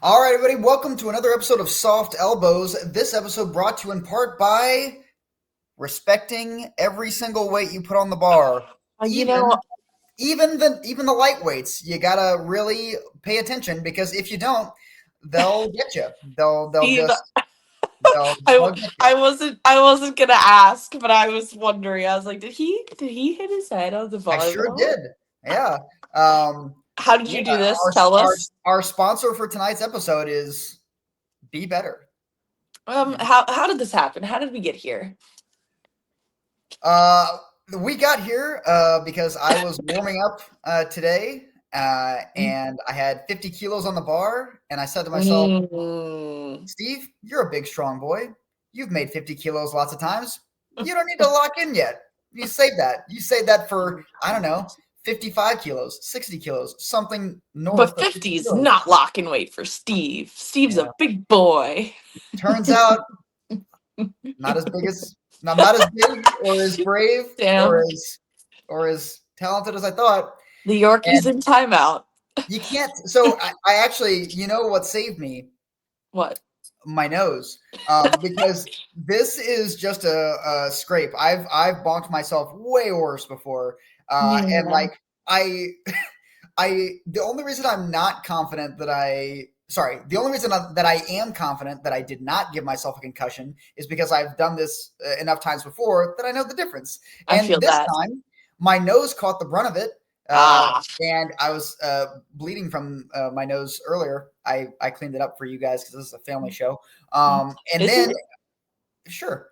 All right, everybody, welcome to another episode of Soft Elbows. This episode brought to you in part by respecting every single weight you put on the bar, Uh, you even know, even the lightweights. You gotta really pay attention because if you don't, they'll get you. They'll Steve, just they'll get you. I wasn't gonna ask, but I was wondering. I was like, did he hit his head on the I sure volleyball? did. Yeah. Um, How did yeah. you do this? Our Tell our us. our sponsor for tonight's episode is Be Better. How did this happen? How did we get here? Uh, we got here because I was warming up today, and I had 50 kilos on the bar, and I said to myself, Mm. "Steve, you're a big, strong boy. You've made 50 kilos lots of times. You don't need to lock in yet. You save that. You save that for I don't know, 55 kilos, 60 kilos, something north But of 50 50 is kilos." not locking weight for Steve. Steve's Yeah. a big boy. Turns out, not as big or as brave or Damn. as talented as I thought. The Yorkie's And in timeout. you can't. So I actually, you know what saved me? What? My nose, because this is just a scrape. I've bonked myself way worse before, and Yeah. like I, the only reason I'm not confident that the only reason that I am confident that I did not give myself a concussion is because I've done this enough times before that I know the difference. I And feel this that. time, my nose caught the brunt of it, Ah. and I was bleeding from my nose earlier. I cleaned it up for you guys because this is a family show. And Is then, it? sure,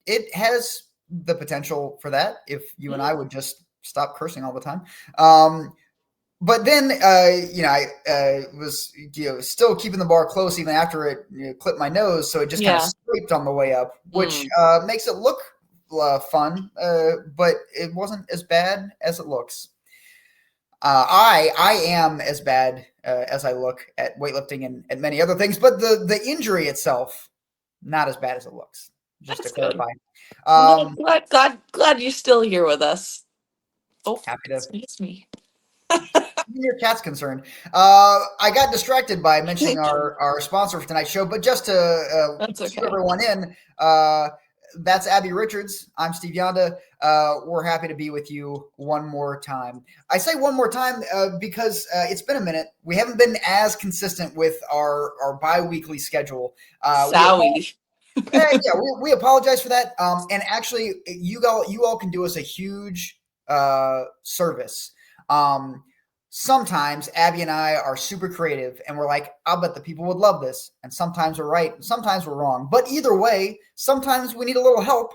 it has the potential for that if you and I would just stop cursing all the time. But then, I was still keeping the bar close even after it clipped my nose, so it just kind of Yeah. scraped on the way up, which Mm. makes it look fun, but it wasn't as bad as it looks. I am as bad as I look at weightlifting and many other things, but the injury itself not as bad as it looks. Just to That's good. clarify, Well, um, glad you're still here with us. Oh, happy to. excuse me. Your cat's concerned. I got distracted by mentioning our sponsor for tonight's show, but just to That's cue okay. everyone in, that's Abby Richards. I'm Steve Yonda. We're happy to be with you one more time. I say one more time because it's been a minute. We haven't been as consistent with our bi-weekly schedule. Sowie. We apologize for that. And actually, you all can do us a huge service. Sometimes Abby and I are super creative and we're like, I'll bet the people would love this. And sometimes we're right, and sometimes we're wrong. But either way, sometimes we need a little help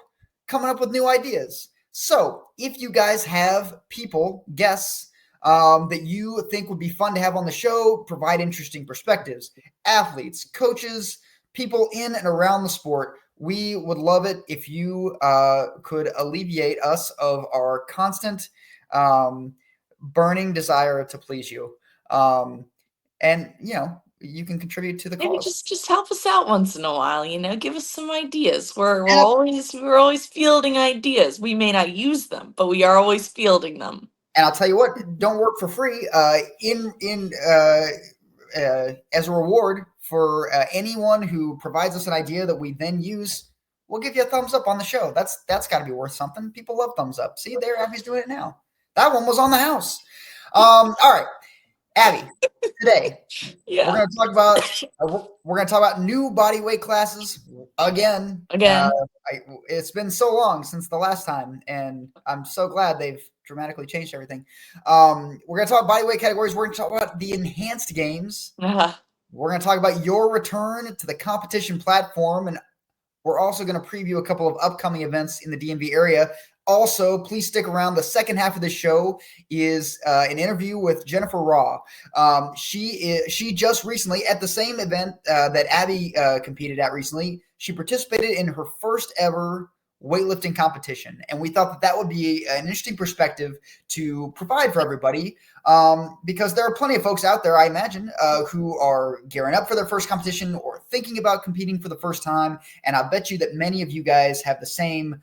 coming up with new ideas. So if you guys have people, guests, that you think would be fun to have on the show, provide interesting perspectives, athletes, coaches, people in and around the sport, we would love it if you could alleviate us of our constant burning desire to please you. And you can contribute to the Maybe cause. just help us out once in a while. Give us some ideas. We're And, always fielding ideas. We may not use them, but we are always fielding them. and I'll tell you what, don't work for free. In As a reward for anyone who provides us an idea that we then use, we'll give you a thumbs up on the show. That's got to be worth something. People love thumbs up. See, there, Abby's doing it now. That one was on the house. All right, Abby. Today we're Yeah. going to talk about new body weight classes again. Again. It's been so long since the last time, and I'm so glad they've dramatically changed everything. We're going to talk body weight categories. We're going to talk about the enhanced games. Uh, We're going to talk about your return to the competition platform, and we're also going to preview a couple of upcoming events in the DMV area. Also, please stick around. The second half of the show is an interview with Jennfier Rawe. She just recently, at the same event that Abby competed at recently, she participated in her first ever weightlifting competition. And we thought that would be an interesting perspective to provide for everybody because there are plenty of folks out there, I imagine, who are gearing up for their first competition or thinking about competing for the first time. And I bet you that many of you guys have the same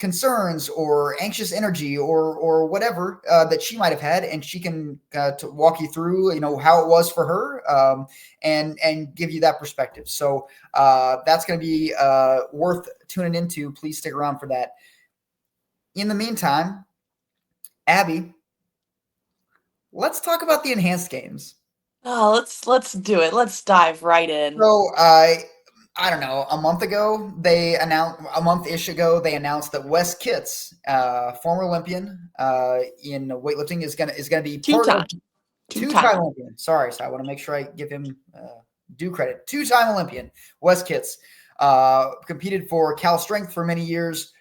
concerns or anxious energy or whatever that she might have had, and she can to walk you through, how it was for her, and give you that perspective. So that's going to be worth tuning into. Please stick around for that. In the meantime, Abby, let's talk about the enhanced games. Oh, let's do it. Let's dive right in. So I don't know, a month-ish ago, they announced that Wes Kitts, former Olympian in weightlifting, is gonna be Two part of time. two-time Olympian. Sorry, so I want to make sure I give him due credit. Two-time Olympian, Wes Kitts, competed for Cal Strength for many years.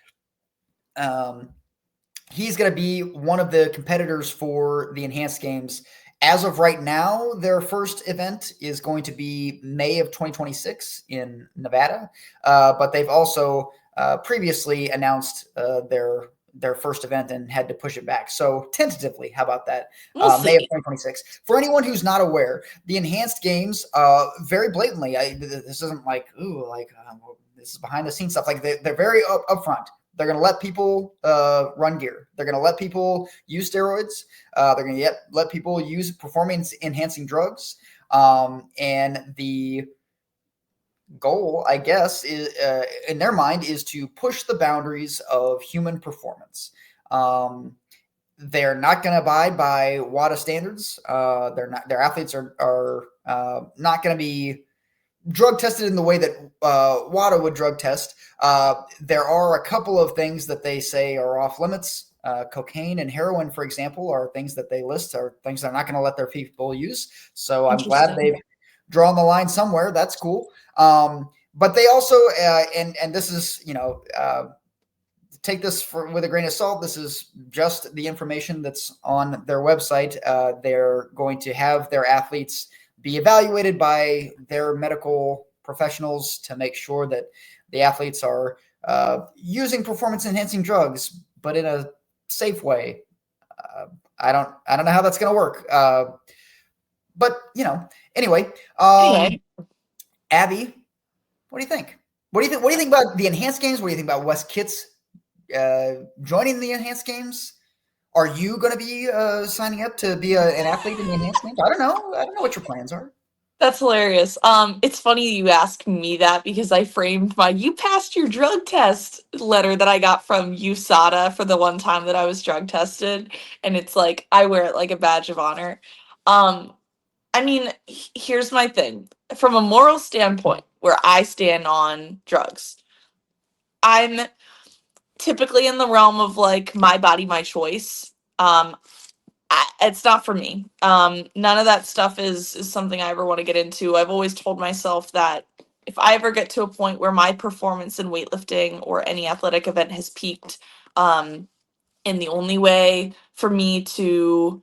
He's going to be one of the competitors for the enhanced games. As of right now, their first event is going to be May of 2026 in Nevada, but they've also previously announced their first event and had to push it back. So tentatively, how about that? We'll May of see. 2026. For anyone who's not aware, the enhanced games, very blatantly, this isn't like, this is behind the scenes stuff. Like they're very upfront. They're going to let people run gear. They're going to let people use steroids. They're going to let people use performance-enhancing drugs. And the goal, I guess, is in their mind is to push the boundaries of human performance. They're not going to abide by WADA standards. Their athletes are not going to be drug tested in the way that WADA would drug test. There are a couple of things that they say are off limits. Cocaine and heroin, for example, are things that they list are things they're not going to let their people use. So I'm glad they've drawn the line somewhere. That's cool. But they also, and this is, take this with a grain of salt. This is just the information that's on their website. They're going to have their athletes be evaluated by their medical professionals to make sure that the athletes are using performance-enhancing drugs, but in a safe way. I don't know how that's going to work. But anyway, Abby, what do you think? What do you think about the enhanced games? What do you think about Wes Kitts joining the enhanced games? Are you going to be signing up to be an athlete in the enhanced games? I don't know. I don't know what your plans are. That's hilarious. It's funny you ask me that because I framed my "you passed your drug test" letter that I got from USADA for the one time that I was drug tested, and it's like I wear it like a badge of honor. I mean, here's my thing. From a moral standpoint, where I stand on drugs, I'm typically in the realm of like my body, my choice. It's not for me. None of that stuff is something I ever want to get into. I've always told myself that if I ever get to a point where my performance in weightlifting or any athletic event has peaked, and the only way for me to,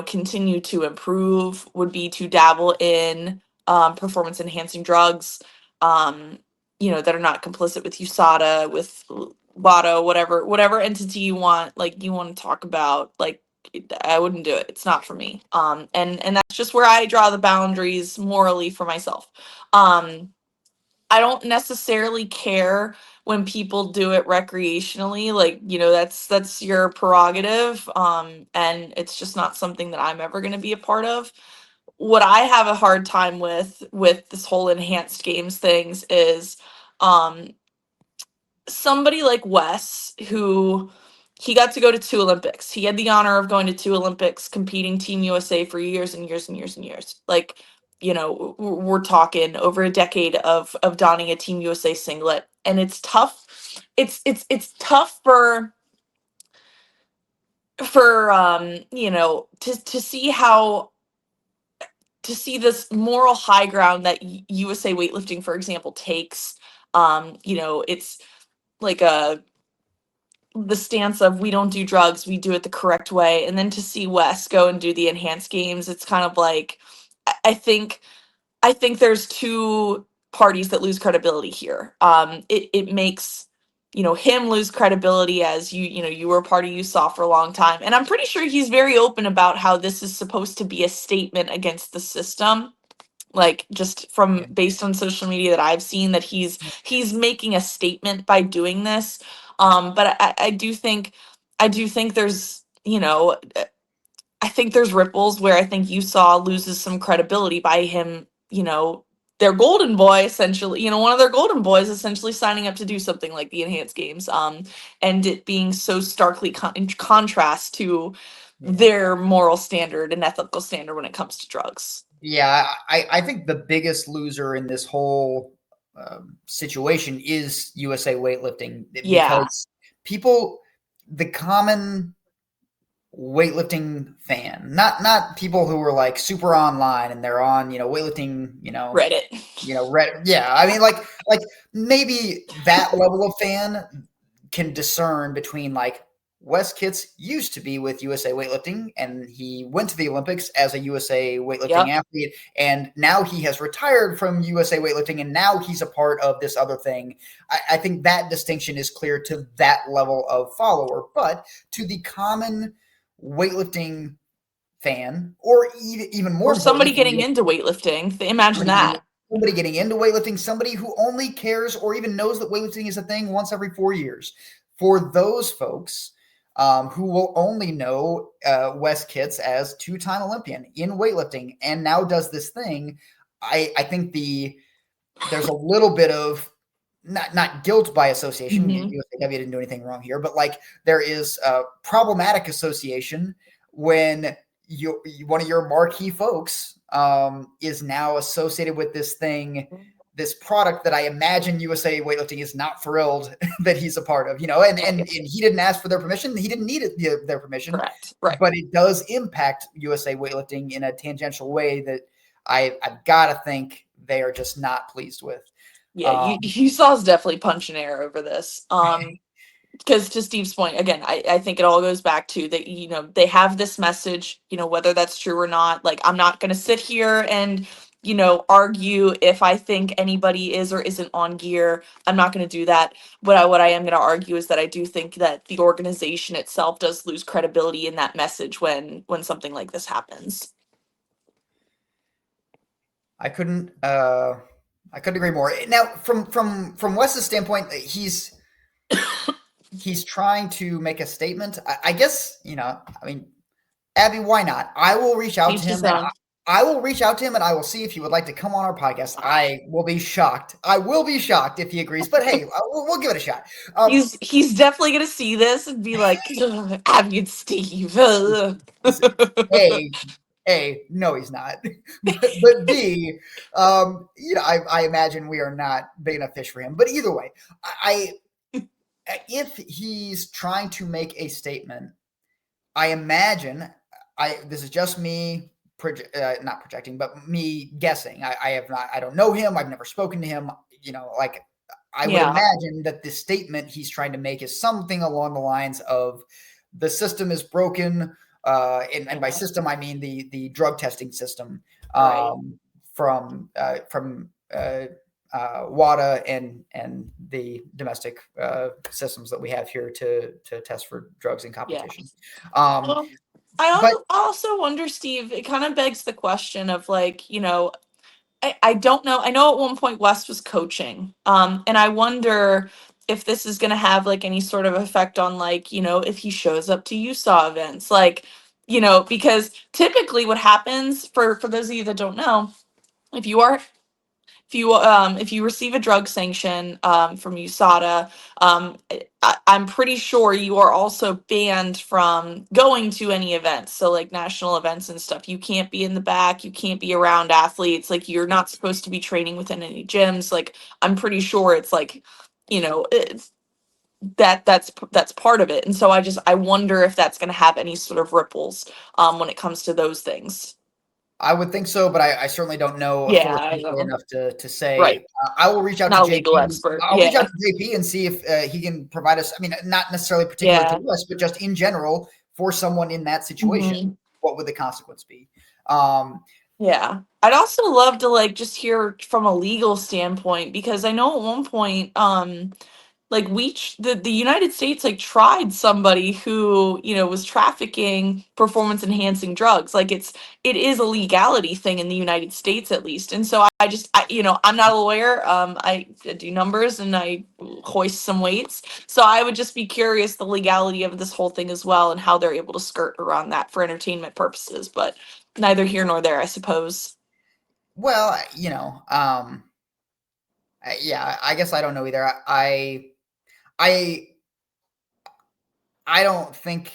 continue to improve would be to dabble in performance enhancing drugs, that are not complicit with USADA, with WADA, whatever entity you want, like you want to talk about, like I wouldn't do it. It's not for me. And that's just where I draw the boundaries morally for myself. I don't necessarily care when people do it recreationally. Like, that's your prerogative. And it's just not something that I'm ever going to be a part of. What I have a hard time with this whole enhanced games things is um somebody like Wes, who he got to go to two Olympics. He had the honor of going to two Olympics, competing Team USA for years and years and years and years. Like, we're talking over a decade of donning a Team USA singlet, and it's tough. It's tough for to see how to see this moral high ground that USA weightlifting, for example, takes. It's like the stance of we don't do drugs, we do it the correct way. And then to see Wes go and do the enhanced games, it's kind of like I think there's two parties that lose credibility here. It makes him lose credibility as you were a party you saw for a long time. And I'm pretty sure he's very open about how this is supposed to be a statement against the system, like just from based on social media that I've seen, that he's making a statement by doing this. But I do think there's, I think there's ripples where I think Utah loses some credibility by him, their golden boy essentially, one of their golden boys essentially signing up to do something like the enhanced games, and it being so starkly in contrast to Yeah. their moral standard and ethical standard when it comes to drugs. Yeah, I think the biggest loser in this whole situation is USA weightlifting Yeah, because people, the common weightlifting fan, not people who are like super online and they're on weightlifting, Reddit. yeah. I mean, like maybe that level of fan can discern between like Wes Kitts used to be with USA Weightlifting and he went to the Olympics as a USA Weightlifting Yep. athlete. And now he has retired from USA Weightlifting and now he's a part of this other thing. I think that distinction is clear to that level of follower. But to the common weightlifting fan, or even more Or somebody importantly, getting into weightlifting. Imagine somebody getting that. somebody getting into weightlifting, somebody who only cares or even knows that weightlifting is a thing once every 4 years. For those folks who will only know Wes Kitts as two-time Olympian in weightlifting and now does this thing, I think there's a little bit of not guilt by association. Hmm. USAW didn't do anything wrong here, but like there is a problematic association when one of your marquee folks is now associated with this thing, this product that I imagine USA Weightlifting is not thrilled that he's a part of, and he didn't ask for their permission. He didn't need their permission, Correct. Right. but it does impact USA Weightlifting in a tangential way that I've got to think they are just not pleased with. Yeah, Um, Utah's definitely punching air over this. Because to Steve's point, again, I think it all goes back to that, they have this message, whether that's true or not. Like, I'm not going to sit here and, argue if I think anybody is or isn't on gear. I'm not going to do that. But what I am going to argue is that I do think that the organization itself does lose credibility in that message when something like this happens. I couldn't agree more. Now, from Wes's standpoint, he's trying to make a statement. I guess I mean, Abby, why not? I will reach out to Each him his and own. I will reach out to him and I will see if he would like to come on our podcast. I will be shocked. I will be shocked if he agrees. But hey, we'll give it a shot. He's definitely gonna see this and be like, "Abby and Steve." Ugh." A, no, he's not. but B, I imagine we are not big enough fish for him. But either way, I if he's trying to make a statement, I imagine this is just me not projecting, but me guessing. I don't know him. I've never spoken to him. Like I would Yeah. imagine that the statement he's trying to make is something along the lines of the system is broken. And by system, I mean the drug testing system Right. from WADA and the domestic systems that we have here to test for drugs in Yeah. competition. Um, Well, but I also wonder, Steve, it kind of begs the question of like, I don't know. I know at one point West was coaching. And I wonder if this is gonna have like any sort of effect on like, if he shows up to USAW events. Like, because typically what happens for those of you that don't know, if you are if you receive a drug sanction from USADA, I'm pretty sure you are also banned from going to any events. So like national events and stuff, you can't be in the back, you can't be around athletes. Like you're not supposed to be training within any gyms. Like I'm pretty sure it's like, it's, that's part of it. And so I wonder if that's going to have any sort of ripples when it comes to those things. I would think so, but I certainly don't know Yeah, I authoritatively know. enough to say. Right. I will reach out to Not a legal JP. expert. I'll reach out Yeah. to JP and see if he can provide us. I mean, not necessarily particular to Yeah. us, but just in general for someone in that situation, Mhm. what would the consequence be? Um, Yeah. I'd also love to like just hear from a legal standpoint because I know at one point like the United States like tried somebody who, you know, was trafficking performance enhancing drugs. Like it is a legality thing in the United States at least. And so you know, I'm not a lawyer. I do numbers and I hoist some weights. So I would just be curious the legality of this whole thing as well and how they're able to skirt around that for entertainment purposes, but neither here nor there, I suppose. Well, you know, yeah, I guess I don't know either. I I don't think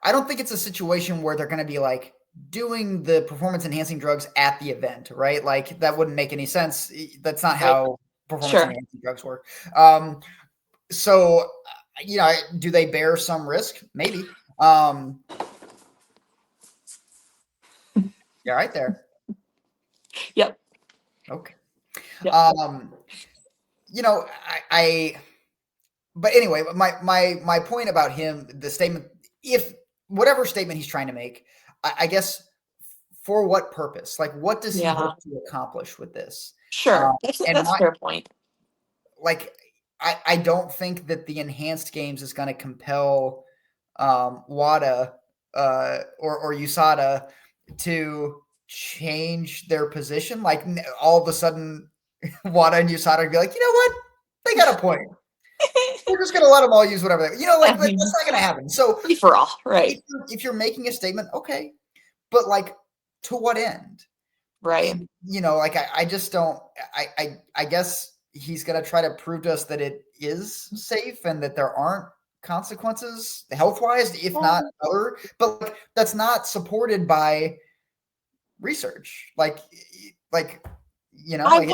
it's a situation where they're going to be like doing the performance enhancing drugs at the event, right? Like that wouldn't make any sense. That's not Right. how performance Sure. enhancing drugs work. So you know, do they bear some risk? Maybe. Yeah, right there. Yep. Okay. Yep. You know, but anyway, my point about him, the statement, if whatever statement he's trying to make, I guess for what purpose? Like, what does he Yeah. hope to accomplish with this? Sure. And That's a my fair point. like, I don't think that the enhanced games is going to compel WADA or USADA to change their position. Like all of a sudden, WADA and USADA would be like, you know what? They got a point. We're just going to let them all use whatever they, you know, like I that's mean, not going to happen. So free for all, right? if you're making a statement, okay, but like to what end? Right. You know, like I just don't. I guess he's going to try to prove to us that it is safe and that there aren't consequences health wise, if not other. But like, that's not supported by research. Like you know, like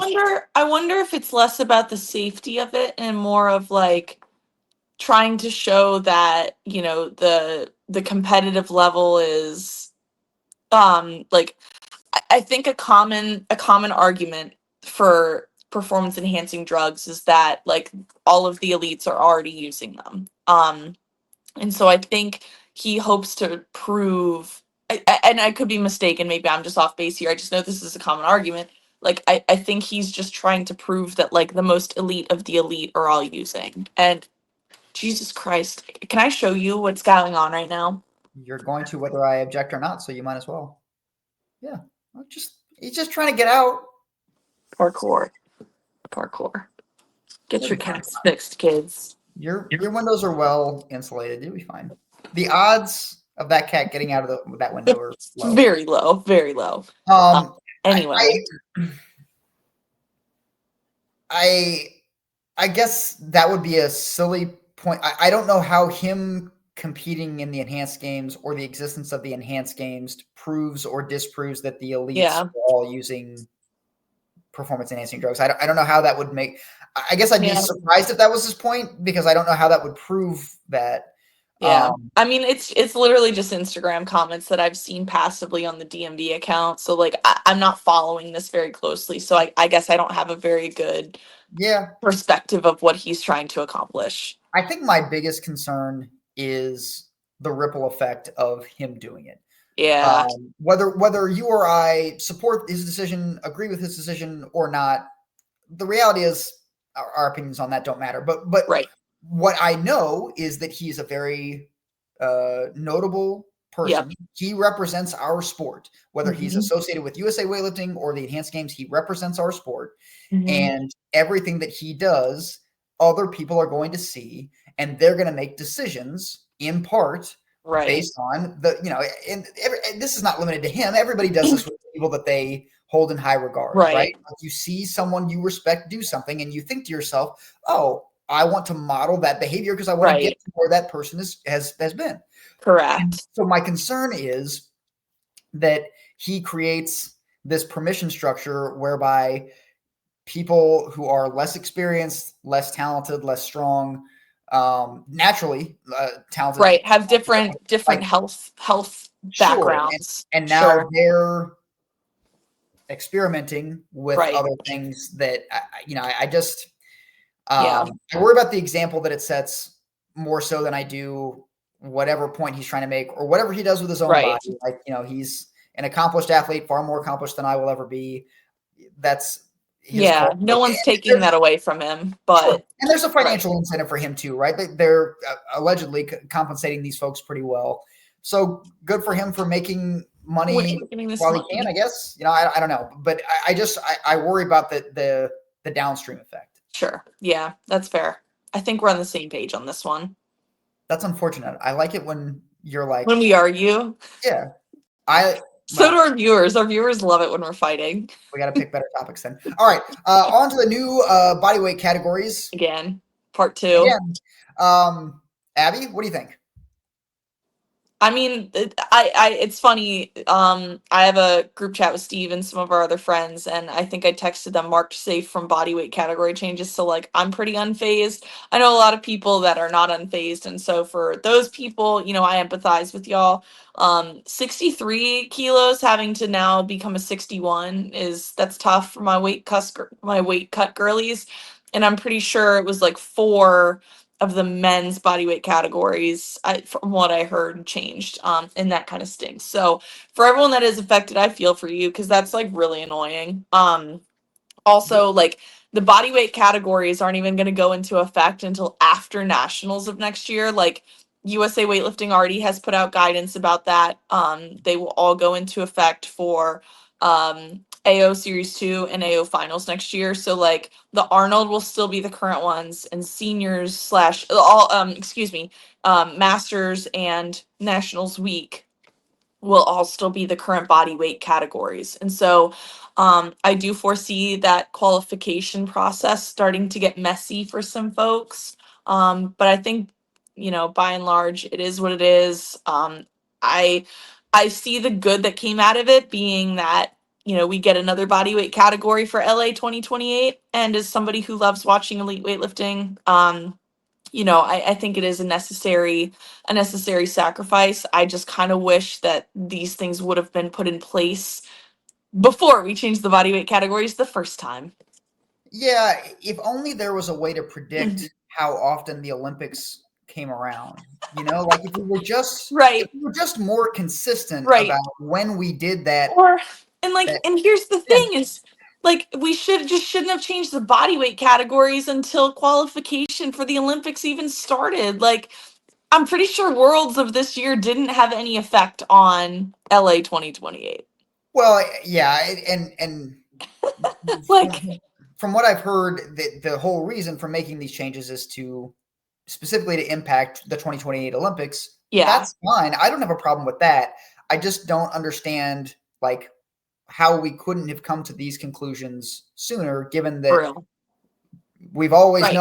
I wonder if it's less about the safety of it and more of like trying to show that, you know, the competitive level is like I think a common argument for performance enhancing drugs is that like all of the elites are already using them. And so I think he hopes to prove, and I could be mistaken, maybe I'm just off base here. I just know this is a common argument. Like, I think he's just trying to prove that, like, the most elite of the elite are all using. And Jesus Christ, can I show you what's going on right now? you're going to whether I object or not, so you might as well. Yeah, he's just trying to get out. Parkour. Parkour. Get You'll your be fine. cats fixed, kids. Your windows are well insulated. You'll be fine. The odds of that cat getting out of that window are low. Very low, very low. Um, Anyway. I guess that would be a silly point. I don't know how him competing in the enhanced games or the existence of the enhanced games proves or disproves that the elites Yeah. are all using performance enhancing drugs. I don't know how that would make. I guess I'd be surprised if that was his point because I don't know how that would prove that. Yeah. I mean, it's literally just Instagram comments that I've seen passively on the DMV account. So like I'm not following this very closely. So I guess I don't have a very good perspective of what he's trying to accomplish. I think my biggest concern is the ripple effect of him doing it. Yeah. Whether you or I support his decision, agree with his decision or not, the reality is our opinions on that don't matter. But right. What I know is that he's a very notable person. Yep. He represents our sport, whether he's associated with USA Weightlifting or the Enhanced Games, he represents our sport. And everything that he does, other people are going to see, and they're going to make decisions in part based on the, you know, and this is not limited to him. Everybody does this with people that they hold in high regard, right? Like you see someone you respect do something and you think to yourself, oh, I want to model that behavior because I want to get to where that person has been. Correct. And so my concern is that he creates this permission structure whereby people who are less experienced, less talented, less strong, naturally talented, have different like, health backgrounds, and now they're experimenting with other things that I just I worry about the example that it sets more so than I do whatever point he's trying to make or whatever he does with his own body. Like, you know, he's an accomplished athlete, far more accomplished than I will ever be. That's his Yeah, call. no one's taking There's that away from him, sure, but and there's a right. financial incentive for him too, right? They're allegedly compensating these folks pretty well, so good for him for making money Getting this while he can. I money. guess I don't know, but I worry about the downstream effect. Sure. Yeah, that's fair. I think we're on the same page on this one. That's unfortunate. I like it when you're When like, we argue, yeah, I so do well, our viewers. Our viewers love it when we're fighting. we got to pick better topics then. All right, on to the new bodyweight categories Again, part two. again. Abby, what do you think? I mean, it's funny. I have a group chat with Steve and some of our other friends, and I think I texted them marked safe from body weight category changes. So, like, I'm pretty unfazed. I know a lot of people that are not unfazed, and so for those people, I empathize with y'all. 63 kilos having to now become a 61 that's tough for my weight cut girlies, and I'm pretty sure it was like four of the men's bodyweight categories, from what I heard, changed. And that kind of stinks. So for everyone that is affected, I feel for you because that's like really annoying. Also, like, the body weight categories aren't even going to go into effect until after nationals of next year. Like, USA Weightlifting already has put out guidance about that. They will all go into effect for AO Series 2 and AO Finals next year. So, like, the Arnold will still be the current ones, and seniors slash all excuse me, Masters and Nationals week will all still be the current body weight categories. And so I do foresee that qualification process starting to get messy for some folks. But I think, by and large, it is what it is. I I see the good that came out of it being that, we get another body weight category for LA 2028. And as somebody who loves watching elite weightlifting, I think it is a necessary sacrifice. I just kind of wish that these things would have been put in place before we changed the body weight categories the first time. Yeah, if only there was a way to predict how often the Olympics came around. Like if Right, we were just more consistent right. about when we did that. Or and That and here's the yeah. thing is, like, we shouldn't have changed the body weight categories until qualification for the Olympics even started. Like, I'm pretty sure Worlds of this year didn't have any effect on LA 2028. Well, yeah, and Like, from what I've heard, the whole reason for making these changes is to specifically to impact the 2028 Olympics. yeah, That's fine. I don't have a problem with that. I just don't understand like how we couldn't have come to these conclusions sooner, given for that real. Right. we've always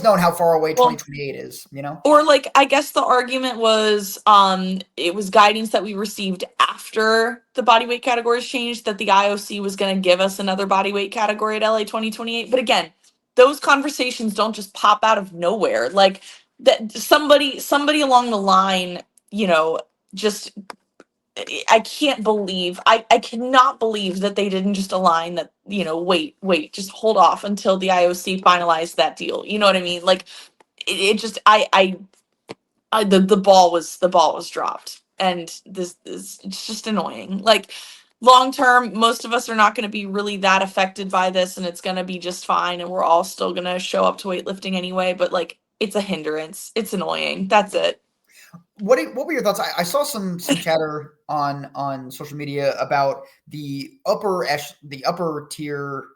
known how far away Well, 2028 is. or, like, I guess the argument was, it was guidance that we received after the body weight categories changed that the IOC was going to give us another body weight category at LA 2028. But again, those conversations don't just pop out of nowhere. Like, that somebody along the line, just, I can't believe, I cannot believe that they didn't just align that, wait, just hold off until the IOC finalized that deal. You know what I mean? Like, it just, the ball was dropped, and this is, it's just annoying. Like, long term, most of us are not going to be really that affected by this, and it's going to be just fine, and we're all still going to show up to weightlifting anyway. But, like, it's a hindrance. It's annoying. That's it. What were your thoughts? I saw some chatter on social media about the upper tier.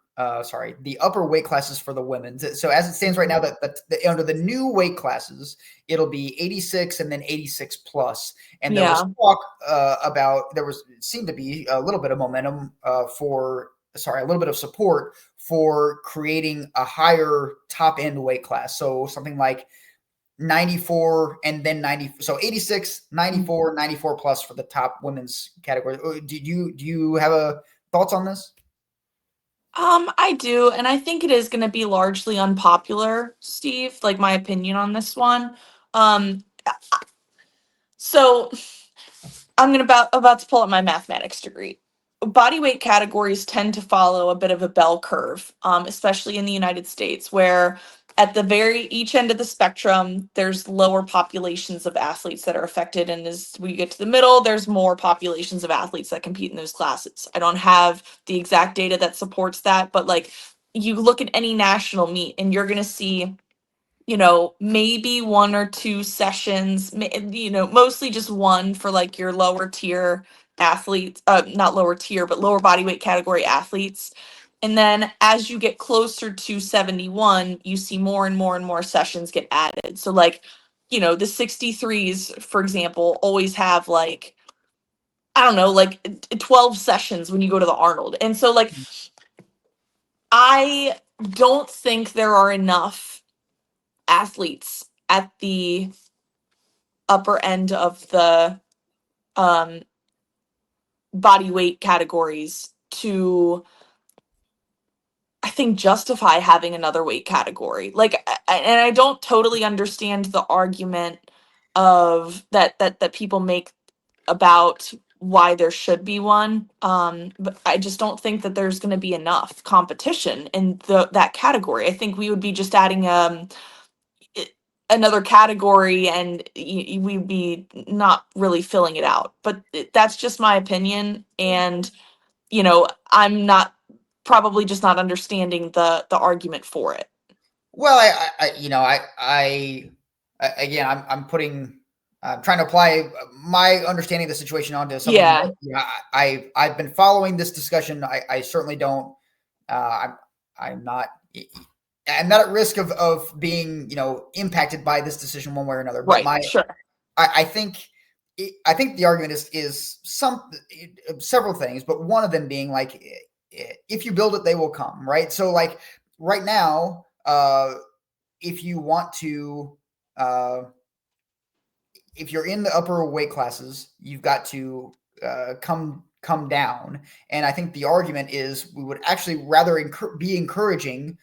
Sorry, the upper weight classes for the women. So as it stands right now, that under the new weight classes, it'll be 86 and then 86 plus. And there was Yeah. talk about it seemed to be a little bit of momentum a little bit of support for creating a higher top end weight class. So something like 94 and then 90, so 86, 94, 94 plus for the top women's category. Do you have a thoughts on this? I do, and I think it is going to be largely unpopular, Steve. Like, my opinion on this one. Um, so I'm gonna about to pull up my mathematics degree. Body weight categories tend to follow a bit of a bell curve, especially in the United States, where at the each end of the spectrum, there's lower populations of athletes that are affected. And as we get to the middle, there's more populations of athletes that compete in those classes. I don't have the exact data that supports that, but like you look at any national meet and you're going to see, maybe one or two sessions, mostly just one for like your lower tier athletes, not lower tier, but lower body weight category athletes. And then as you get closer to 71, you see more and more and more sessions get added. So like, the 63s, for example, always have like, I don't know, like 12 sessions when you go to the Arnold. And so like, I don't think there are enough athletes at the upper end of the um, body weight categories to, I think, justify having another weight category. Like, and I don't totally understand the argument of that people make about why there should be one. But I just don't think that there's going to be enough competition in that category. I think we would be just adding another category and we'd be not really filling it out. But that's just my opinion. And, I'm not probably just not understanding the argument for it. Well, again, I'm trying to apply my understanding of the situation onto something. Yeah. I've been following this discussion. I certainly don't. I'm not. I'm not at risk of being impacted by this decision one way or another. But Right. Sure. I think the argument is several things, but one of them being like, if you build it, they will come, right? So like right now, if you want to, if you're in the upper weight classes, you've got to come down. And I think the argument is we would actually rather be encouraging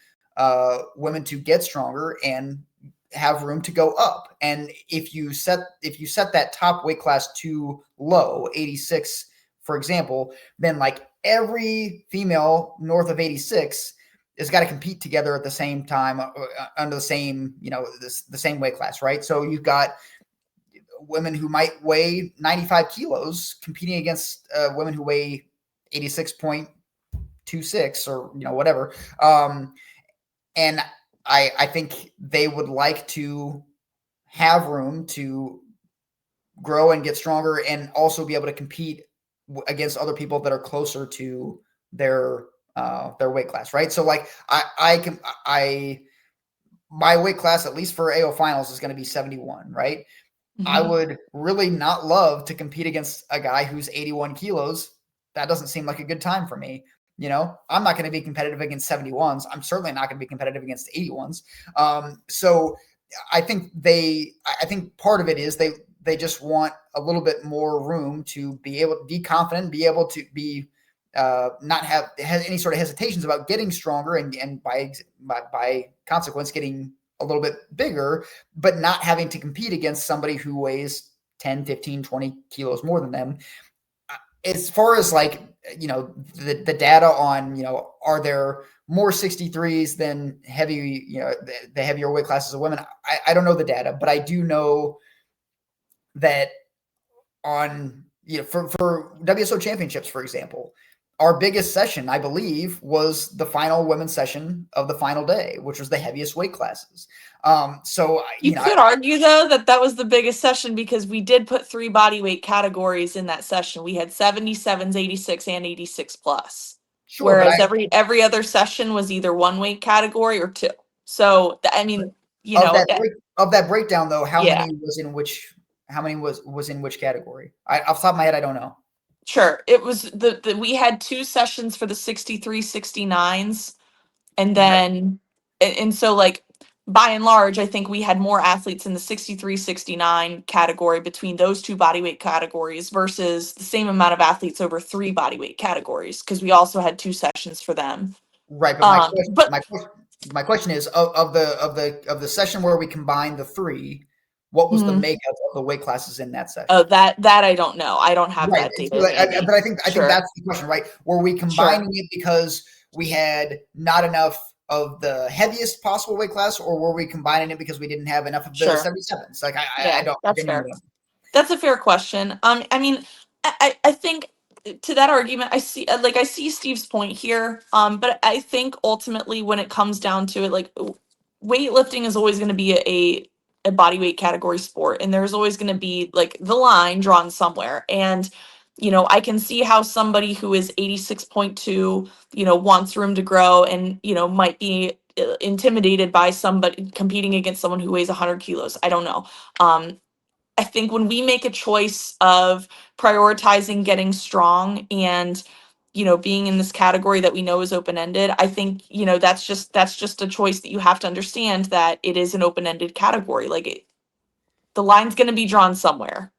women to get stronger and have room to go up. And if you set that top weight class too low, 86, for example, then like every female north of 86 has got to compete together at the same time under the same, the same weight class, right? So you've got women who might weigh 95 kilos competing against women who weigh 86.26 or, whatever. And I think they would like to have room to grow and get stronger and also be able to compete against other people that are closer to their weight class, right? So like my weight class, at least for AO finals, is going to be 71, right? Mm-hmm. I would really not love to compete against a guy who's 81 kilos. That doesn't seem like a good time for me. I'm not going to be competitive against 71s. I'm certainly not going to be competitive against 81s. So I think part of it is they just want a little bit more room to be able to be confident, be able to be not have any sort of hesitations about getting stronger and by consequence getting a little bit bigger, but not having to compete against somebody who weighs 10, 15, 20 kilos more than them. As far as like, the data on, are there more 63s than heavy, the heavier weight classes of women? I don't know the data, but I do know that on, for WSO championships, for example, our biggest session, I believe, was the final women's session of the final day, which was the heaviest weight classes. So you could argue though that was the biggest session because we did put 3 body weight categories in that session. We had 77s, 86, and 86 plus. Sure, whereas every other session was either 1 weight category or 2. So I mean, of that breakdown though, how many was in which? How many was in which category? Off the top of my head, I don't know. Sure. It was we had 2 sessions for the 63, 69s. And then, and so like, by and large, I think we had more athletes in the 63, 69 category between those 2 body weight categories versus the same amount of athletes over 3 body weight categories. Cause we also had 2 sessions for them. Right. But my question is of the session where we combined the 3, what was the makeup of the weight classes in that session? Oh, that I don't know. I don't have that data. But I think that's the question, right? Were we combining it because we had not enough of the heaviest possible weight class, or were we combining it because we didn't have enough of the Sure. 77s? Like I Yeah, don't that's fair. genuinely. That's a fair question. I mean, I think to that argument, I see Steve's point here. But I think ultimately, when it comes down to it, like weightlifting is always going to be a body weight category sport, and there's always going to be like the line drawn somewhere. And I can see how somebody who is 86.2, wants room to grow, and might be intimidated by somebody competing against someone who weighs 100 kilos. I don't know. I think when we make a choice of prioritizing getting strong and being in this category that we know is open-ended, I think that's just a choice that you have to understand, that it is an open-ended category. Like the line's going to be drawn somewhere.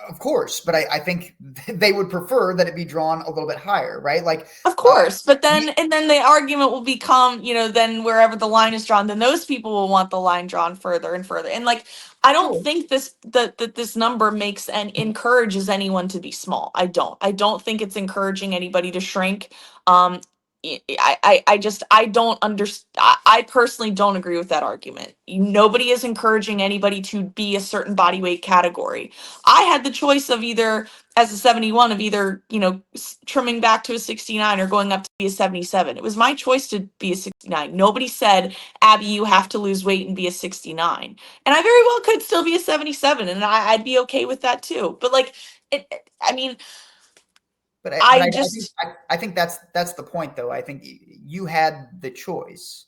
Of course, but I think they would prefer that it be drawn a little bit higher, right? Like, Of course, but we, then the argument will become, then wherever the line is drawn, then those people will want the line drawn further and further. And like, I don't sure. think that this number makes and encourages anyone to be small. I don't think it's encouraging anybody to shrink. I don't understand. I personally don't agree with that argument. Nobody is encouraging anybody to be a certain body weight category. I had the choice of either, as a 71, of either trimming back to a 69 or going up to be a 77. It was my choice to be a 69. Nobody said, Abby, you have to lose weight and be a 69. And I very well could still be a 77, and I'd be okay with that too. But like I mean, But I think just I think that's the point, though. I think you had the choice,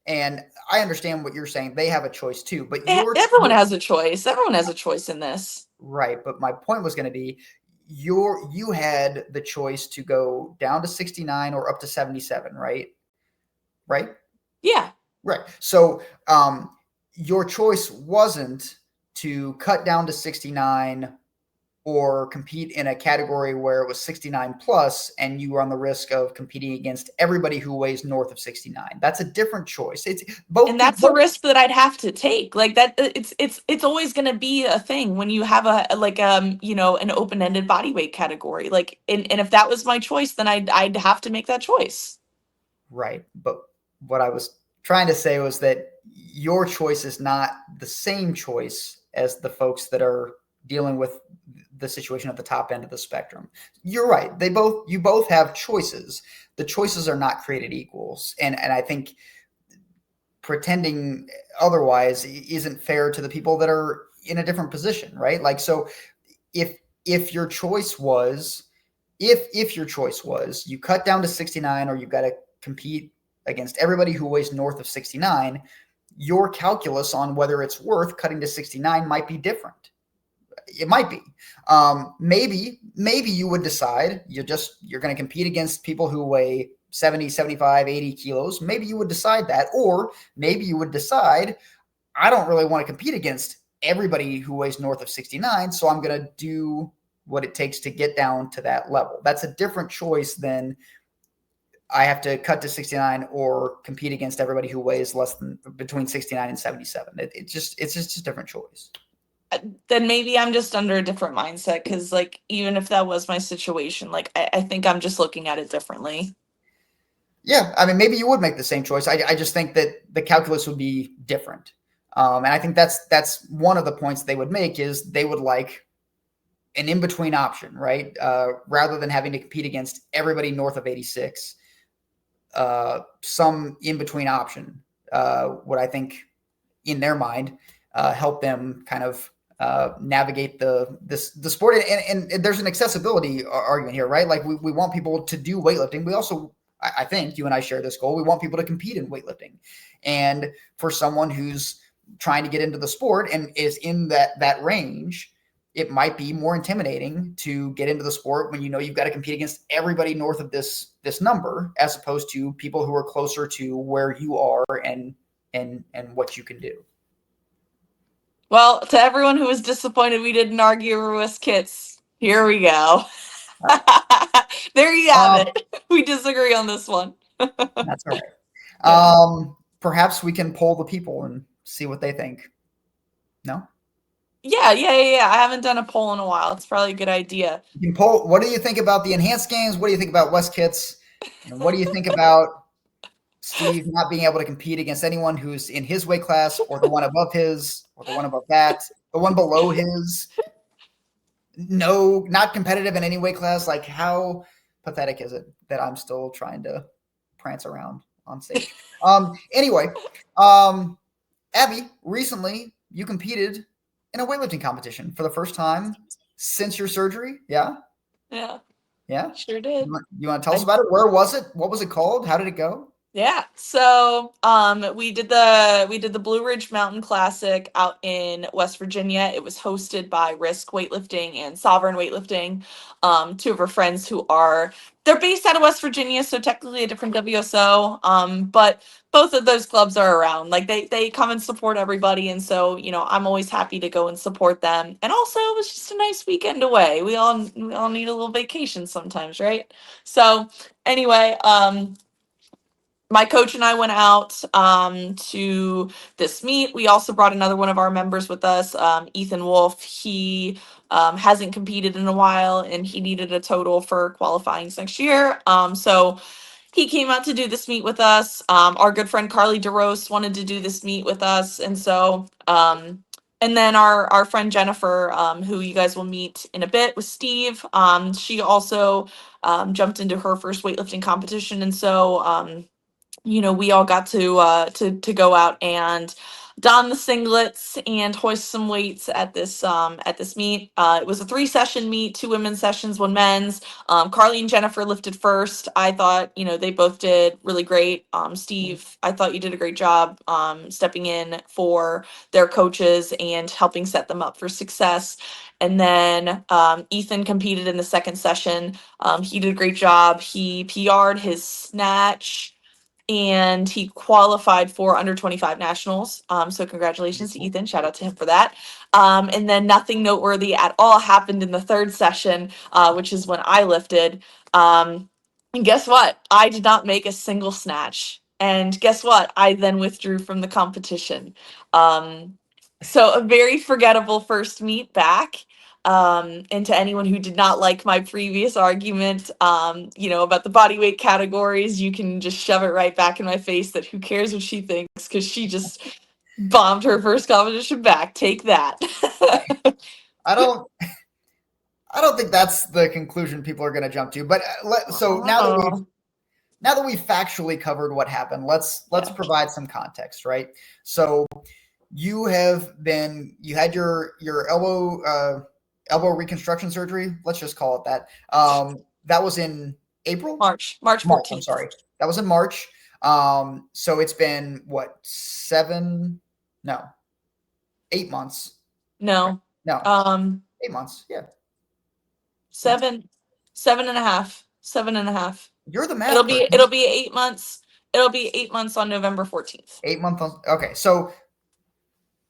and I understand what you're saying. They have a choice too, but everyone has a choice. Everyone has a choice in this. right. But my point was going to be, you had the choice to go down to 69 or up to 77, right? Right. Yeah. Right. So your choice wasn't to cut down to 69 or compete in a category where it was 69 plus and you were on the risk of competing against everybody who weighs north of 69. That's a different choice. It's And both that's a people. risk that I'd have to take. Like that, it's always going to be a thing when you have an open-ended body weight category. Like, and if that was my choice, then I'd have to make that choice. Right. But what I was trying to say was that your choice is not the same choice as the folks that are dealing with the situation at the top end of the spectrum. You're right. You both have choices. The choices are not created equals. And I think pretending otherwise isn't fair to the people that are in a different position, right? Like, so if your choice was, if your choice was you cut down to 69 or you've got to compete against everybody who weighs north of 69, your calculus on whether it's worth cutting to 69 might be different. It might be. Maybe you would decide you're going to compete against people who weigh 70, 75, 80 kilos. Maybe you would decide that. Or maybe you would decide, I don't really want to compete against everybody who weighs north of 69, so I'm going to do what it takes to get down to that level. That's a different choice than I have to cut to 69 or compete against everybody who weighs less than between 69 and 77. It's just a different choice. Then maybe I'm just under a different mindset, because like even if that was my situation, like I think I'm just looking at it differently. Yeah, I mean, maybe you would make the same choice. I just think that the calculus would be different. And I think that's one of the points they would make, is they would like an in-between option, right? Rather than having to compete against everybody north of 86, some in-between option would, I think, in their mind, help them kind of navigate the sport. And there's an accessibility argument here, right? Like we want people to do weightlifting. We also, I think you and I share this goal. We want people to compete in weightlifting. And for someone who's trying to get into the sport and is in that range, it might be more intimidating to get into the sport when you've got to compete against everybody north of this number, as opposed to people who are closer to where you are and what you can do. Well, to everyone who was disappointed we didn't argue over West Kits, here we go. There you have it. We disagree on this one. That's all right. Yeah. Perhaps we can poll the people and see what they think. No? Yeah. I haven't done a poll in a while. It's probably a good idea. You can poll. What do you think about the enhanced games? What do you think about West Kits? And what do you think about Steve not being able to compete against anyone who's in his weight class or the one above his or the one above that, the one below his. No, not competitive in any weight class. Like, how pathetic is it that I'm still trying to prance around on stage? Anyway, Abby, recently you competed in a weightlifting competition for the first time since your surgery. Yeah, Yeah, yeah. sure did. You want to tell us about it? Where was it? What was it called? How did it go? Yeah. So we did the Blue Ridge Mountain Classic out in West Virginia. It was hosted by Risk Weightlifting and Sovereign Weightlifting, two of our friends who are they're based out of West Virginia, so technically a different WSO. But both of those clubs are around. Like they come and support everybody, and so I'm always happy to go and support them. And also, it was just a nice weekend away. We all need a little vacation sometimes, right? So anyway, my coach and I went out to this meet. We also brought another one of our members with us, Ethan Wolf. He hasn't competed in a while and he needed a total for qualifying next year. So he came out to do this meet with us. Our good friend Carly DeRose wanted to do this meet with us. And so, and then our friend Jennifer, who you guys will meet in a bit with Steve, she also jumped into her first weightlifting competition. And so, we all got to go out and don the singlets and hoist some weights at this meet. It was a 3-session meet, 2 women's sessions, 1 men's. Carly and Jennifer lifted first. I thought they both did really great. Steve, I thought you did a great job stepping in for their coaches and helping set them up for success. And then Ethan competed in the second session. He did a great job. He PR'd his snatch and he qualified for under 25 nationals. So congratulations to Ethan. Shout out to him for that. And then nothing noteworthy at all happened in the third session, which is when I lifted. And guess what? I did not make a single snatch. And guess what? I then withdrew from the competition. So a very forgettable first meet back. And to anyone who did not like my previous argument, about the body weight categories, you can just shove it right back in my face that who cares what she thinks because she just bombed her first competition back. Take that. I don't. I don't think that's the conclusion people are going to jump to. But so Oh, now that we've factually covered what happened, let's yeah. provide some context, right? So you had your elbow reconstruction surgery. Let's just call it that. That was in April, March March. I'm 14th. sorry, that was in March. So it's been what 8 months? No. No, Um, 8 months. Yeah, yeah. 7.5. 7.5. You're the It'll math be person. it'll be 8 months. It'll be 8 months on November 14th. 8 months. Okay, so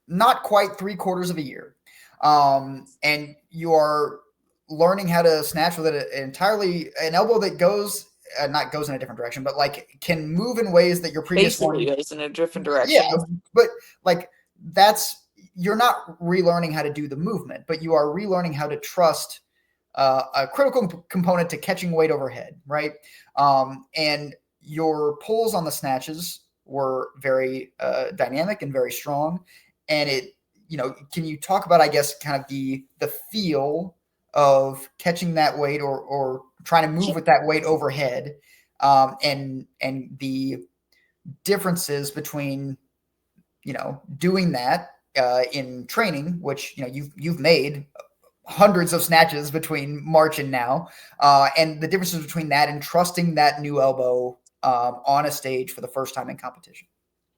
not quite 3/4 of a year, and you are learning how to snatch with an elbow that goes not goes in a different direction, but like can move in ways that your previous Basically one, goes in a different yeah, direction. but like that's you're not relearning how to do the movement, but you are relearning how to trust a critical component to catching weight overhead, right? And your pulls on the snatches were very dynamic and very strong. And can you talk about, I guess, kind of the feel of catching that weight or trying to move with that weight overhead, and the differences between doing that in training, which you've made hundreds of snatches between March and now, and the differences between that and trusting that new elbow on a stage for the first time in competition.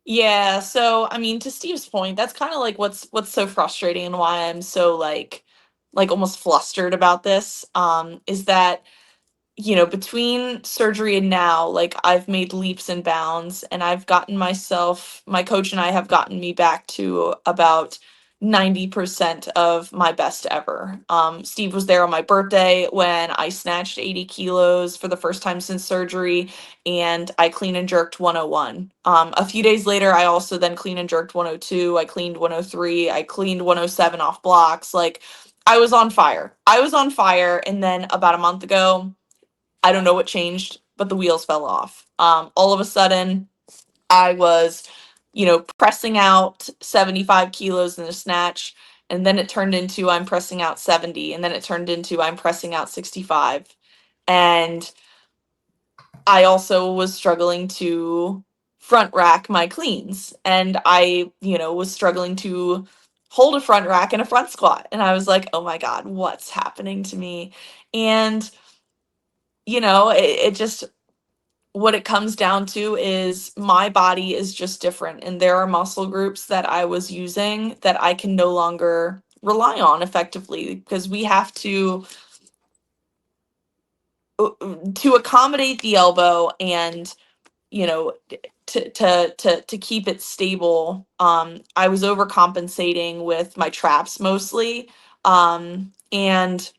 Yeah, so I mean to Steve's point, that's kind of like what's so frustrating and why I'm so like almost flustered about this is that between surgery and now, like I've made leaps and bounds and my coach and I have gotten me back to about 90% of my best ever. Steve was there on my birthday when I snatched 80 kilos for the first time since surgery and I clean and jerked 101. A few days later, I also then clean and jerked 102. I cleaned 103. I cleaned 107 off blocks. Like I was on fire. I was on fire. And then about a month ago, I don't know what changed, but the wheels fell off. All of a sudden, I was, pressing out 75 kilos in a snatch, and then it turned into I'm pressing out 70, and then it turned into I'm pressing out 65. And I also was struggling to front rack my cleans, and I, was struggling to hold a front rack and a front squat. And I was like, oh my God, what's happening to me? And, it just, what it comes down to is my body is just different. And there are muscle groups that I was using that I can no longer rely on effectively, because we have to accommodate the elbow and to keep it stable. I was overcompensating with my traps mostly, and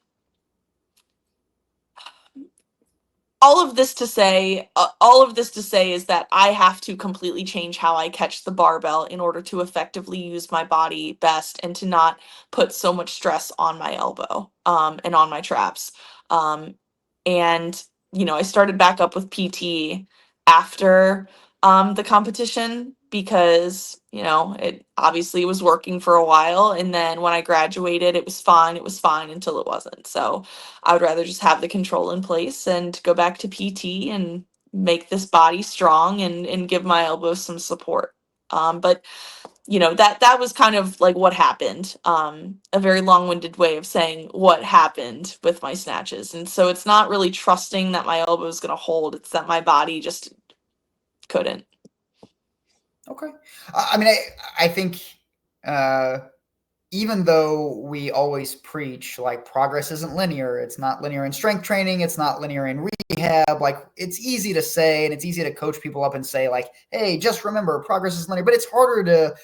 all of this to say is that I have to completely change how I catch the barbell in order to effectively use my body best, and to not put so much stress on my elbow, and on my traps. um, and I started back up with PT after the competition, because it obviously was working for a while, and then when I graduated it was fine until it wasn't. So I would rather just have the control in place and go back to PT and make this body strong, and give my elbows some support. But that was kind of like what happened. A very long-winded way of saying what happened with my snatches. And so it's not really trusting that my elbow is going to hold, it's that my body just couldn't. Okay. I mean, I think even though we always preach like progress isn't linear, it's not linear in strength training, it's not linear in rehab. Like, it's easy to say and it's easy to coach people up and say like, hey, just remember progress is linear. But it's harder to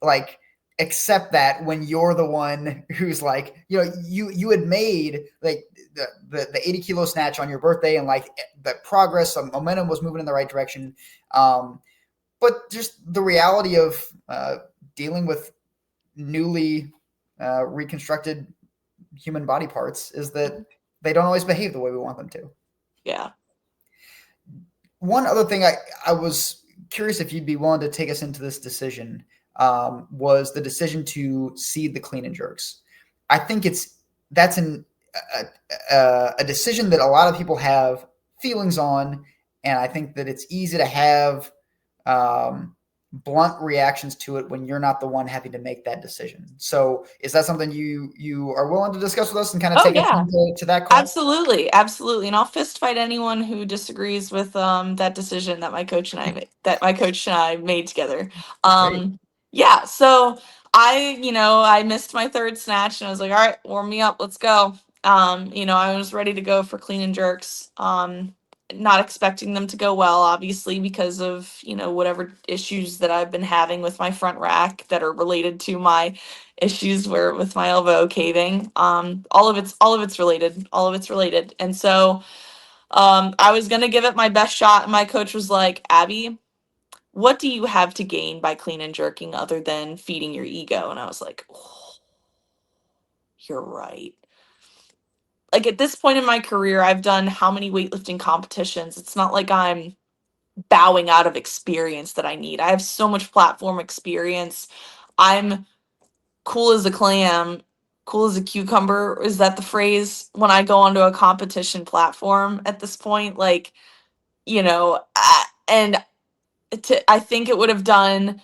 like accept that when you're the one who's like, you had made like the 80 kilo snatch on your birthday, and like the progress, some momentum was moving in the right direction. But just the reality of dealing with newly reconstructed human body parts is that they don't always behave the way we want them to. Yeah. One other thing I was curious if you'd be willing to take us into this decision, was the decision to seed the clean and jerks. I think that's a decision that a lot of people have feelings on, and I think that it's easy to have blunt reactions to it when you're not the one having to make that decision. So is that something you are willing to discuss with us and kind of Oh take us yeah. to that call? Absolutely, absolutely, and I'll fist fight anyone who disagrees with that decision that my coach and I made together. Great. Yeah, so I missed my third snatch, and I was like, all right, warm me up, let's go. I was ready to go for clean and jerks. Not expecting them to go well, obviously, because of whatever issues that I've been having with my front rack that are related to my issues where with my elbow caving. All of it's related. All of it's related. And so I was gonna give it my best shot, and my coach was like, Abby, what do you have to gain by clean and jerking other than feeding your ego? And I was like, oh, you're right. Like, at this point in my career, I've done how many weightlifting competitions? It's not like I'm bowing out of experience that I need. I have so much platform experience. I'm cool as a clam, cool as a cucumber. Is that the phrase when I go onto a competition platform at this point? Like, and I think it would have done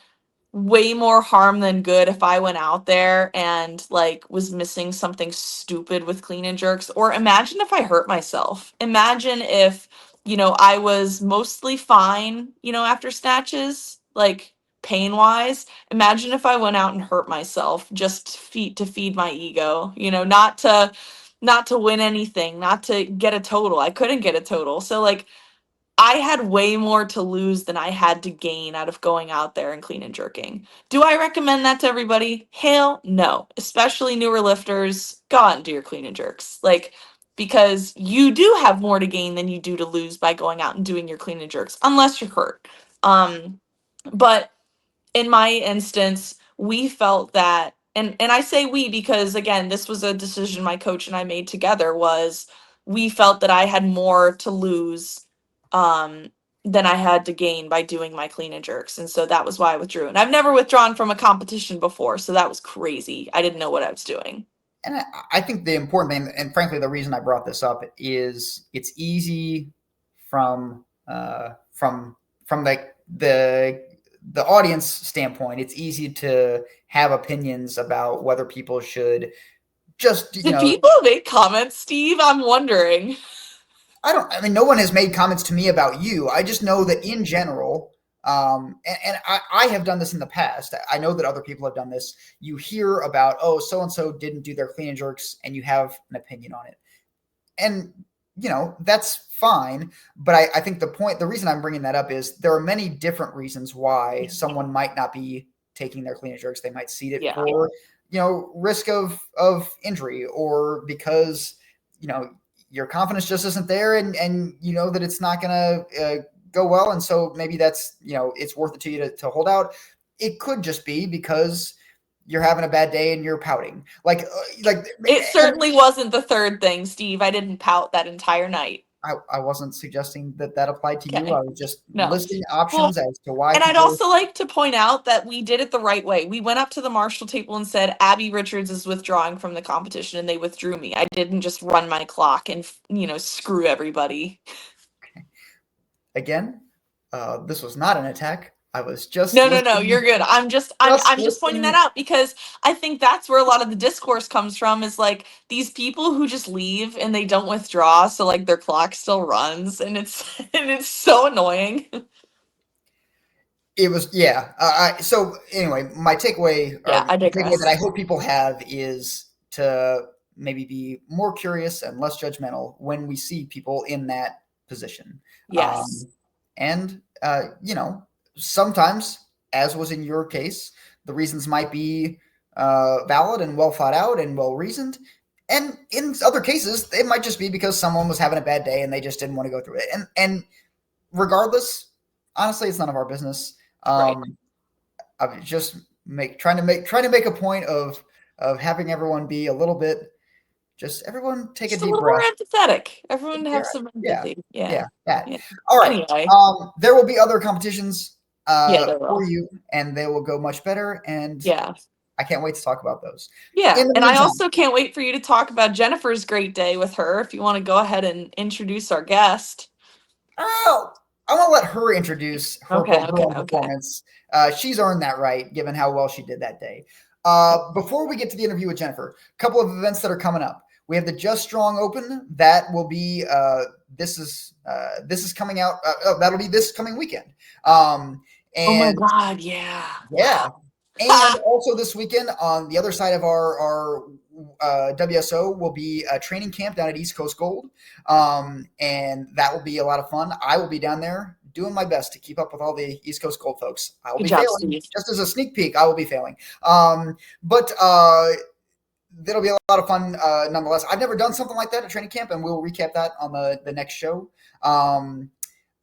way more harm than good if I went out there and like was missing something stupid with clean and jerks. Or imagine if I hurt myself. Imagine if, I was mostly fine, after snatches, like pain wise. Imagine if I went out and hurt myself just to feed my ego, not to win anything, not to get a total. I couldn't get a total. So like I had way more to lose than I had to gain out of going out there and clean and jerking. Do I recommend that to everybody? Hell no. Especially newer lifters, go out and do your clean and jerks. Like, because you do have more to gain than you do to lose by going out and doing your clean and jerks, unless you're hurt. But in my instance, we felt that, and I say we because again, this was a decision my coach and I made together, was we felt that I had more to lose, um than I had to gain by doing my clean and jerks. And so that was why I withdrew. And I've never withdrawn from a competition before, so that was crazy. I didn't know what I was doing. And I think the important thing, and frankly, the reason I brought this up is it's easy from the audience standpoint. It's easy to have opinions about whether people should just Did people make comments, Steve? I'm wondering. I mean, no one has made comments to me about you. I just know that in general, and I have done this in the past. I know that other people have done this. You hear about, oh, so and so didn't do their clean and jerks, and you have an opinion on it. And, that's fine. But I think the reason I'm bringing that up is there are many different reasons why someone might not be taking their clean and jerks. They might seed it for, risk of injury, or because, your confidence just isn't there, and you know that it's not going to go well. And so maybe that's, it's worth it to you to hold out. It could just be because you're having a bad day and you're pouting. Like it certainly wasn't the third thing, Steve. I didn't pout that entire night. I wasn't suggesting that applied to you. I was just listing options as to why. And I'd also like to point out that we did it the right way. We went up to the marshal table and said, Abby Richards is withdrawing from the competition, and they withdrew me. I didn't just run my clock and, screw everybody. Okay. Again, this was not an attack. I was just No, you're good. I'm just pointing that out because I think that's where a lot of the discourse comes from, is like these people who just leave and they don't withdraw, so like their clock still runs, and it's so annoying. It was, so anyway, my takeaway, that I hope people have is to maybe be more curious and less judgmental when we see people in that position. Yes. And sometimes, as was in your case, the reasons might be valid and well thought out and well reasoned. And in other cases, it might just be because someone was having a bad day and they just didn't want to go through it. And regardless, honestly, it's none of our business. Right. I'm just trying to make a point of having everyone be a little bit. Just everyone take just a deep breath. More empathetic. Everyone have some empathy. Yeah. All right. Anyway. There will be other competitions for you, and they will go much better. And I can't wait to talk about those. Yeah, and I also can't wait for you to talk about Jennifier's great day with her. If you want to go ahead and introduce our guest. Oh, I want to let her introduce her performance. She's earned that right, given how well she did that day. Before we get to the interview with Jennfier, a couple of events that are coming up. We have the Just Strong Open that will be this is coming out. That'll be this coming weekend. And, oh my God! Yeah. And also this weekend on the other side of our WSO will be a training camp down at East Coast Gold, and that will be a lot of fun. I will be down there doing my best to keep up with all the East Coast Gold folks. I will be failing. Steve. Just as a sneak peek, I will be failing. But that'll be a lot of fun nonetheless. I've never done something like that at training camp, and we'll recap that on the next show.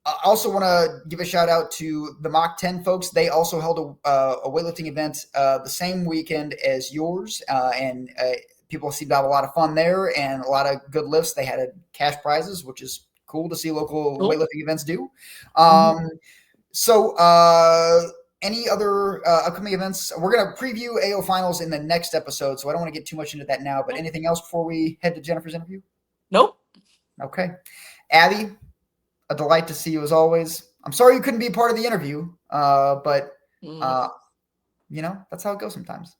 I also want to give a shout out to the Mach 10 folks. They also held a weightlifting event the same weekend as yours, and people seemed to have a lot of fun there and a lot of good lifts. They had cash prizes, which is cool to see local weightlifting events do. So any other upcoming events? We're going to preview AO finals in the next episode, so I don't want to get too much into that now. But anything else before we head to Jennifier's interview? Nope. Okay. Abby, a delight to see you as always. I'm sorry you couldn't be part of the interview, but that's how it goes sometimes.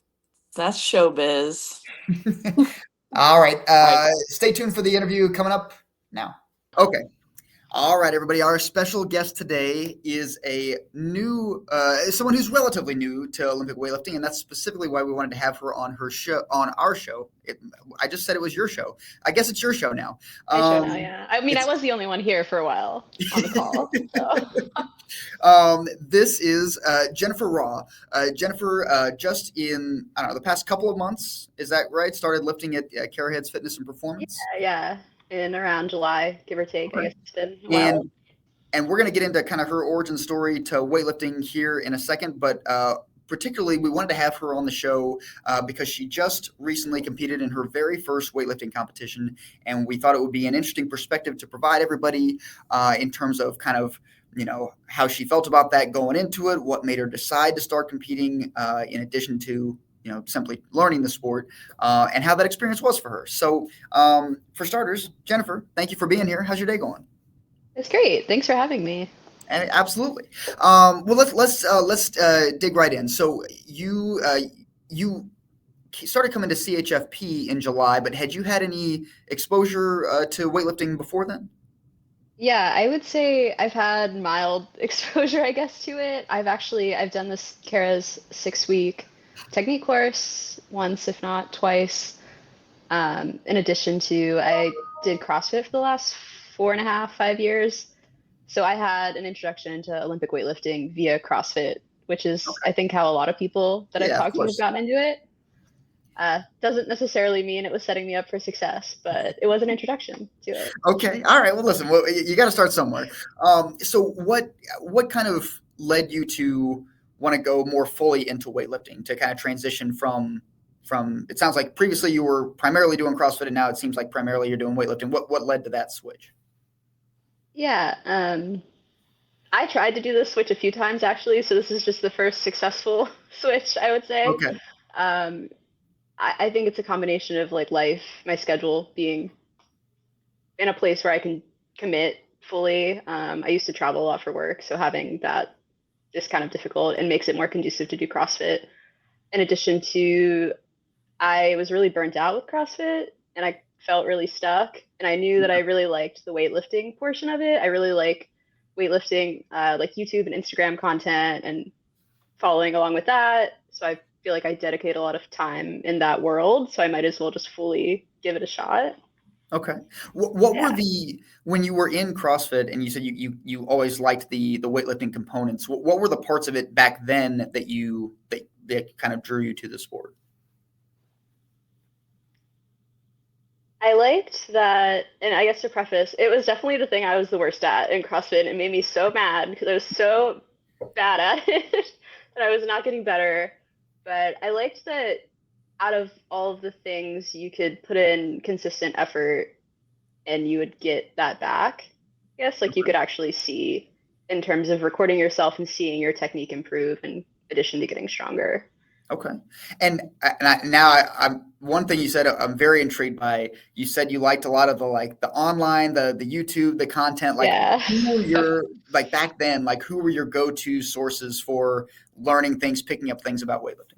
That's showbiz. All right. Stay tuned for the interview coming up now. Okay. All right, everybody. Our special guest today is a new, someone who's relatively new to Olympic weightlifting, and that's specifically why we wanted to have her on our show. I just said it was your show. I guess it's your show now. Yeah. I mean, I was the only one here for a while on the call. This is Jennfier Rawe. Jennfier, just in the past couple of months, is that right? Started lifting at Carraheads Fitness and Performance. Yeah. In around July, give or take. Right. I guess it's been a while. And we're going to get into kind of her origin story to weightlifting here in a second, but particularly we wanted to have her on the show because she just recently competed in her very first weightlifting competition, and we thought it would be an interesting perspective to provide everybody in terms of kind of how she felt about that going into it, what made her decide to start competing, in addition to simply learning the sport, and how that experience was for her. So, for starters, Jennfier, thank you for being here. How's your day going? It's great. Thanks for having me. And absolutely. Well, let's dig right in. So you started coming to CHFP in July, but had you had any exposure to weightlifting before then? Yeah, I would say I've had mild exposure, I guess, to it. I've done this Kara's 6 week technique course once, if not twice. In addition to, I did CrossFit for the last 4.5, 5 years. So I had an introduction to Olympic weightlifting via CrossFit, which is, I Okay. think, how a lot of people that I've Yeah, of talked to have course. gotten into it. Doesn't necessarily mean it was setting me up for success, but it was an introduction to it. Okay. All right. Well, listen. Well, you got to start somewhere. So what kind of led you to want to go more fully into weightlifting, to kind of transition from? It sounds like previously you were primarily doing CrossFit, and now it seems like primarily you're doing weightlifting. What led to that switch? Yeah, I tried to do this switch a few times actually, so this is just the first successful switch, I would say. Okay. Um, I think it's a combination of like life, my schedule being in a place where I can commit fully. I used to travel a lot for work, so having that is kind of difficult and makes it more conducive to do CrossFit. In addition to, I was really burnt out with CrossFit and I felt really stuck. And I knew that I really liked the weightlifting portion of it. I really like weightlifting, like YouTube and Instagram content and following along with that. So I feel like I dedicate a lot of time in that world. So I might as well just fully give it a shot. Okay. What were Yeah. when you were in CrossFit and you said you always liked the weightlifting components? What were the parts of it back then that kind of drew you to the sport? I liked that, and I guess to preface, it was definitely the thing I was the worst at in CrossFit. It made me so mad because I was so bad at it that I was not getting better. But I liked that out of all of the things, you could put in consistent effort and you would get that back. I guess like you could actually see in terms of recording yourself and seeing your technique improve in addition to getting stronger. Okay. I'm one thing you said I'm very intrigued by. You said you liked a lot of the online, the YouTube, the content. Like, Yeah. who were your like back then? Like, who were your go-to sources for learning things, picking up things about weightlifting?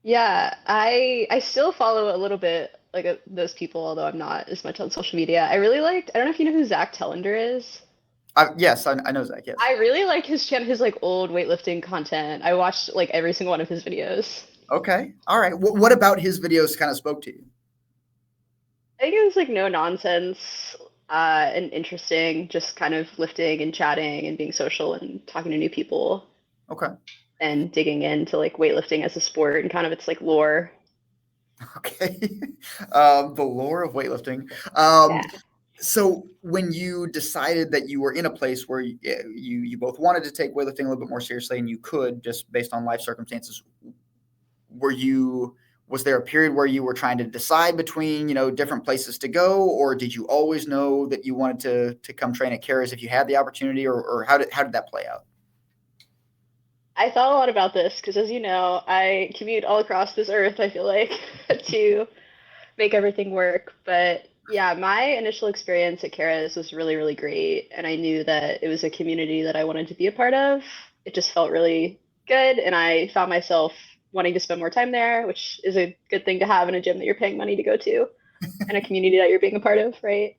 Yeah, I still follow a little bit like those people, although I'm not as much on social media. I really liked, I don't know if you know who Zach Tellender is. Yes, I know Zach. Yes. I really like his channel, his like old weightlifting content. I watched like every single one of his videos. Okay. All right. What about his videos kind of spoke to you? I think it was like no nonsense, and interesting, just kind of lifting and chatting and being social and talking to new people Okay. and digging into like weightlifting as a sport and kind of its like lore. Okay. The lore of weightlifting. Yeah. So when you decided that you were in a place where you both wanted to take weightlifting a little bit more seriously and you could just based on life circumstances, was there a period where you were trying to decide between, different places to go, or did you always know that you wanted to come train at Kara's if you had the opportunity, or how did that play out? I thought a lot about this because, as you know, I commute all across this earth, I feel like, to make everything work. But yeah, my initial experience at Kara's was really, really great. And I knew that it was a community that I wanted to be a part of. It just felt really good. And I found myself wanting to spend more time there, which is a good thing to have in a gym that you're paying money to go to and a community that you're being a part of, right?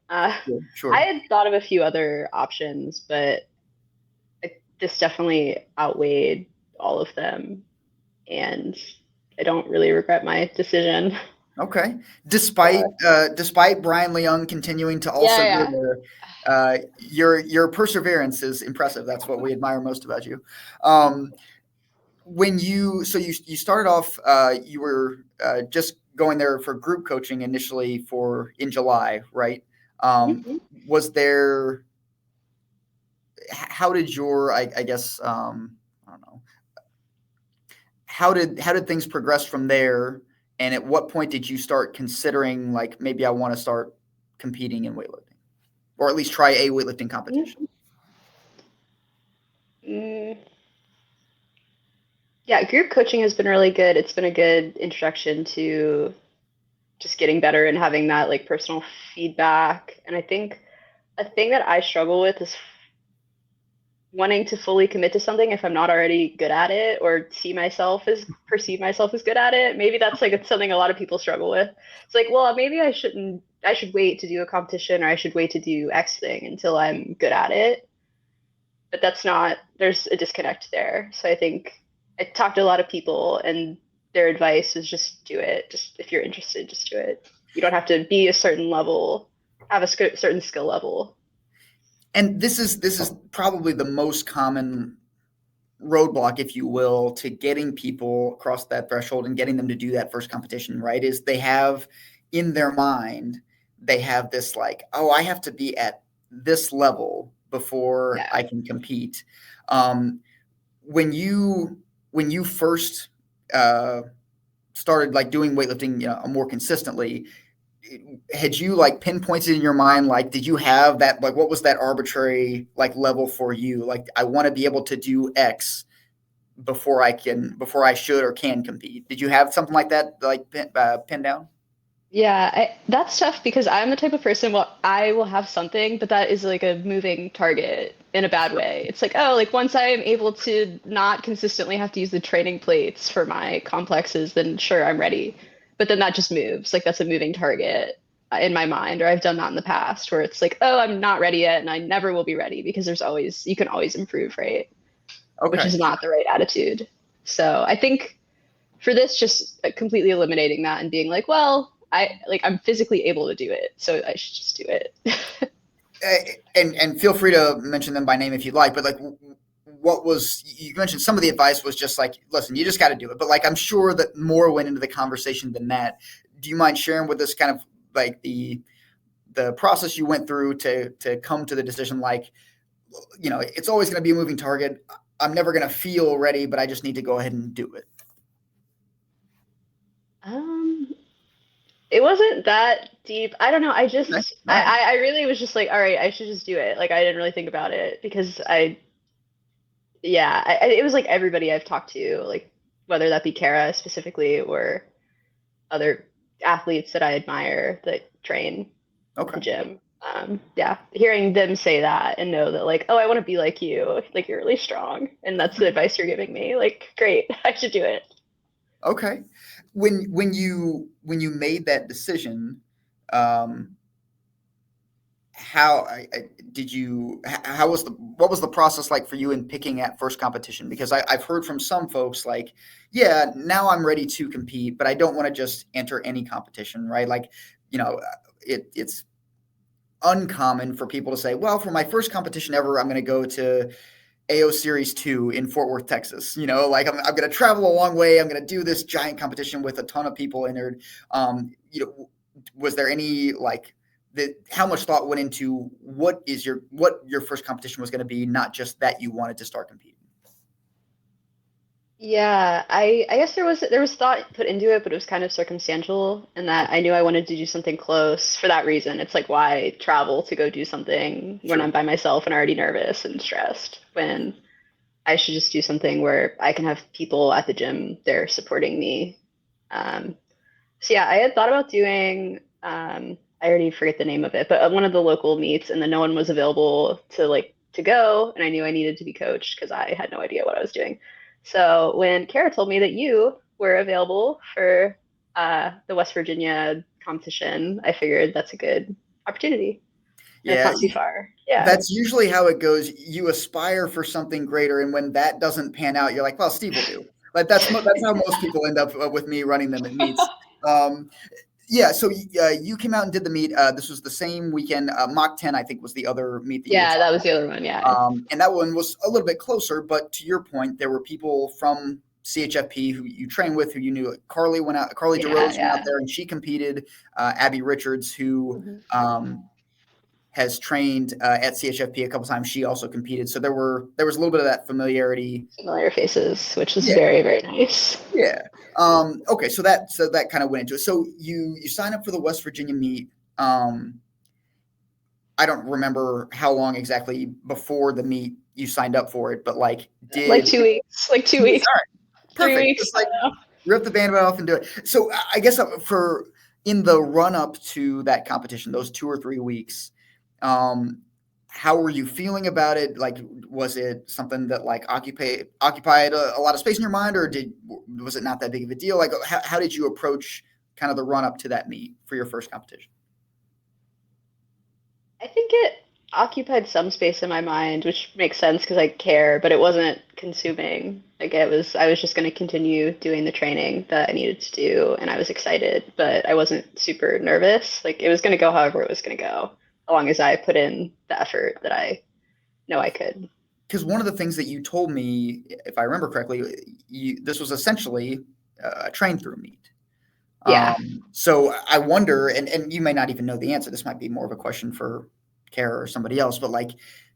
Sure. I had thought of a few other options, but this definitely outweighed all of them. And I don't really regret my decision. Okay. Despite Brian Leung continuing to also go Yeah, there, your perseverance is impressive. That's what we admire most about you. You started off, you were just going there for group coaching initially in July, right? yeah. Was there? How did your I guess I don't know. How did things progress from there? And at what point did you start considering, like, maybe I want to start competing in weightlifting, or at least try a weightlifting competition? Yeah, group coaching has been really good. It's been a good introduction to just getting better and having that like personal feedback. And I think a thing that I struggle with is wanting to fully commit to something if I'm not already good at it or perceive myself as good at it. Maybe that's like it's something a lot of people struggle with. It's like, well, maybe I should wait to do a competition or I should wait to do X thing until I'm good at it. But that's not, there's a disconnect there. So I think I talked to a lot of people and their advice is just do it. Just if you're interested, just do it. You don't have to be a certain level, have a certain skill level. And this is probably the most common roadblock, if you will, to getting people across that threshold and getting them to do that first competition, right? Is they have in their mind, they have this like, oh, I have to be at this level before I can compete. When you first started like doing weightlifting, more consistently, had you like pinpointed in your mind, like, did you have that, like, what was that arbitrary like level for you? Like, I want to be able to do X before I should or can compete. Did you have something like that, like pinned down? Yeah, that's tough because I'm the type of person, well, I will have something, but that is like a moving target in a bad way. It's like, oh, like once I am able to not consistently have to use the training plates for my complexes, then sure, I'm ready. But then that just moves. Like that's a moving target in my mind, or I've done that in the past where it's like, oh, I'm not ready yet and I never will be ready because you can always improve, right? Which Okay. is not the right attitude. So I think for this, just completely eliminating that and being like, well, I'm physically able to do it, so I should just do it. And feel free to mention them by name if you'd like, but like, what was, you mentioned some of the advice was just like, listen, you just got to do it. But like, I'm sure that more went into the conversation than that. Do you mind sharing with us kind of like the process you went through to come to the decision? Like, it's always going to be a moving target. I'm never going to feel ready, but I just need to go ahead and do it. Um, it wasn't that deep. I don't know. I really was just like, all right, I should just do it. Like I didn't really think about it because it was like everybody I've talked to, like whether that be Kara specifically or other athletes that I admire that train at the gym. Hearing them say that and know that like, oh, I want to be like you, like you're really strong, and that's the advice you're giving me. Like, great, I should do it. Okay. When you made that decision, how what was the process like for you in picking at first competition? Because I've heard from some folks like, yeah, now I'm ready to compete, but I don't want to just enter any competition, right? Like, it's uncommon for people to say, well, for my first competition ever, I'm going to go to AO Series 2 in Fort Worth, Texas. Like I'm going to travel a long way. I'm going to do this giant competition with a ton of people entered. Was there any like how much thought went into what your first competition was going to be, not just that you wanted to start competing? Yeah, I guess there was thought put into it, but it was kind of circumstantial in that I knew I wanted to do something close for that reason. It's like why travel to go do something when I'm by myself and already nervous and stressed when I should just do something where I can have people at the gym there supporting me. So yeah, I had thought about doing I already forget the name of it, but one of the local meets, and then no one was available to go, and I knew I needed to be coached because I had no idea what I was doing. So when Kara told me that you were available for the West Virginia competition, I figured that's a good opportunity. And it's not too far. Yeah. That's usually how it goes. You aspire for something greater, and when that doesn't pan out, you're like, well, Steve will do. Like that's how most people end up with me running them at meets. So you came out and did the meet. This was the same weekend. Mach 10, I think, was the other meet. That was the other one. Yeah. And that one was a little bit closer. But to your point, there were people from CHFP who you train with, who you knew. Carly DeRose went out there and she competed. Abby Richards, who has trained at CHFP a couple times. She also competed. So there was a little bit of that familiarity. Familiar faces, which was very, very nice. Yeah. Okay. So that kind of went into it. So you sign up for the West Virginia meet. I don't remember how long exactly before the meet you signed up for it, but like 2 weeks. Like 2 weeks. All right. 3 perfect. weeks. Just like rip the Band-Aid off and do it. So I guess for in the run up to that competition, those 2 or 3 weeks, how were you feeling about it? Like, was it something that like occupied a lot of space in your mind, or was it not that big of a deal? Like, how did you approach kind of the run up to that meet for your first competition? I think it occupied some space in my mind, which makes sense because I care, but it wasn't consuming. Like I was just going to continue doing the training that I needed to do, and I was excited, but I wasn't super nervous. Like it was going to go however it was going to go, as long as I put in the effort that I know I could. Because one of the things that you told me, if I remember correctly, this was essentially a train through meet. Yeah. So I wonder, and you may not even know the answer. This might be more of a question for Kara or somebody else, but like,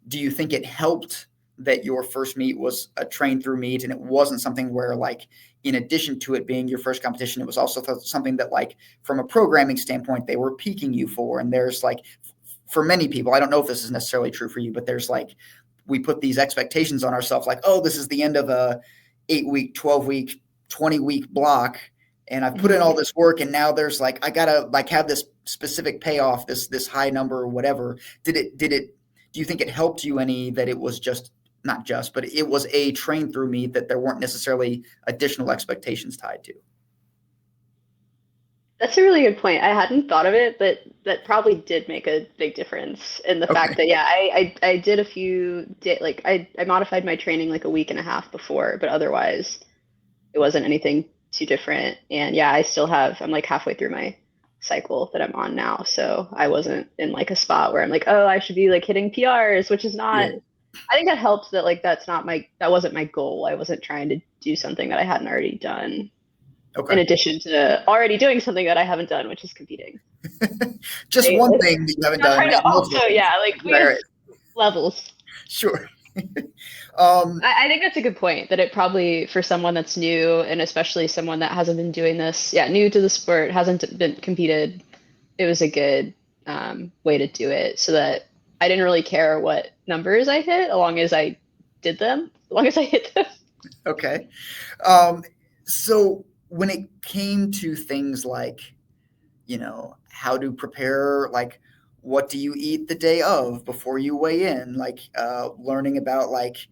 do you think it helped that your first meet was a train through meet and it wasn't something where like, in addition to it being your first competition, it was also something that like, from a programming standpoint, they were peaking you for? And there's like, for many people, I don't know if this is necessarily true for you, but there's like, we put these expectations on ourselves, like, oh, this is the end of a 8-week, 12-week, 20-week block. And I've put in all this work, and now there's like, I gotta like have this specific payoff, this high number or whatever. Do you think it helped you any that it was not just, but it was a train through meet that there weren't necessarily additional expectations tied to? That's a really good point. I hadn't thought of it, but that probably did make a big difference in the fact that, yeah, I did a few, like, I modified my training like a week and a half before, but otherwise it wasn't anything too different. And yeah, I'm like halfway through my cycle that I'm on now. So I wasn't in like a spot where I'm like, oh, I should be like hitting PRs, which is not, Yeah. I think that helps that like, that wasn't my goal. I wasn't trying to do something that I hadn't already done. Okay. In addition to already doing something that I haven't done, which is competing. Just right? one thing that you haven't done. Also, yeah, like we have levels. Sure. I think that's a good point, that it probably, for someone that's new, and especially someone that hasn't been doing this, new to the sport, hasn't been competed, it was a good way to do it, so that I didn't really care what numbers I hit, as long as I did them, as long as I hit them. Okay. So when it came to things like, how to prepare, like, what do you eat the day of before you weigh in? Like, learning about like,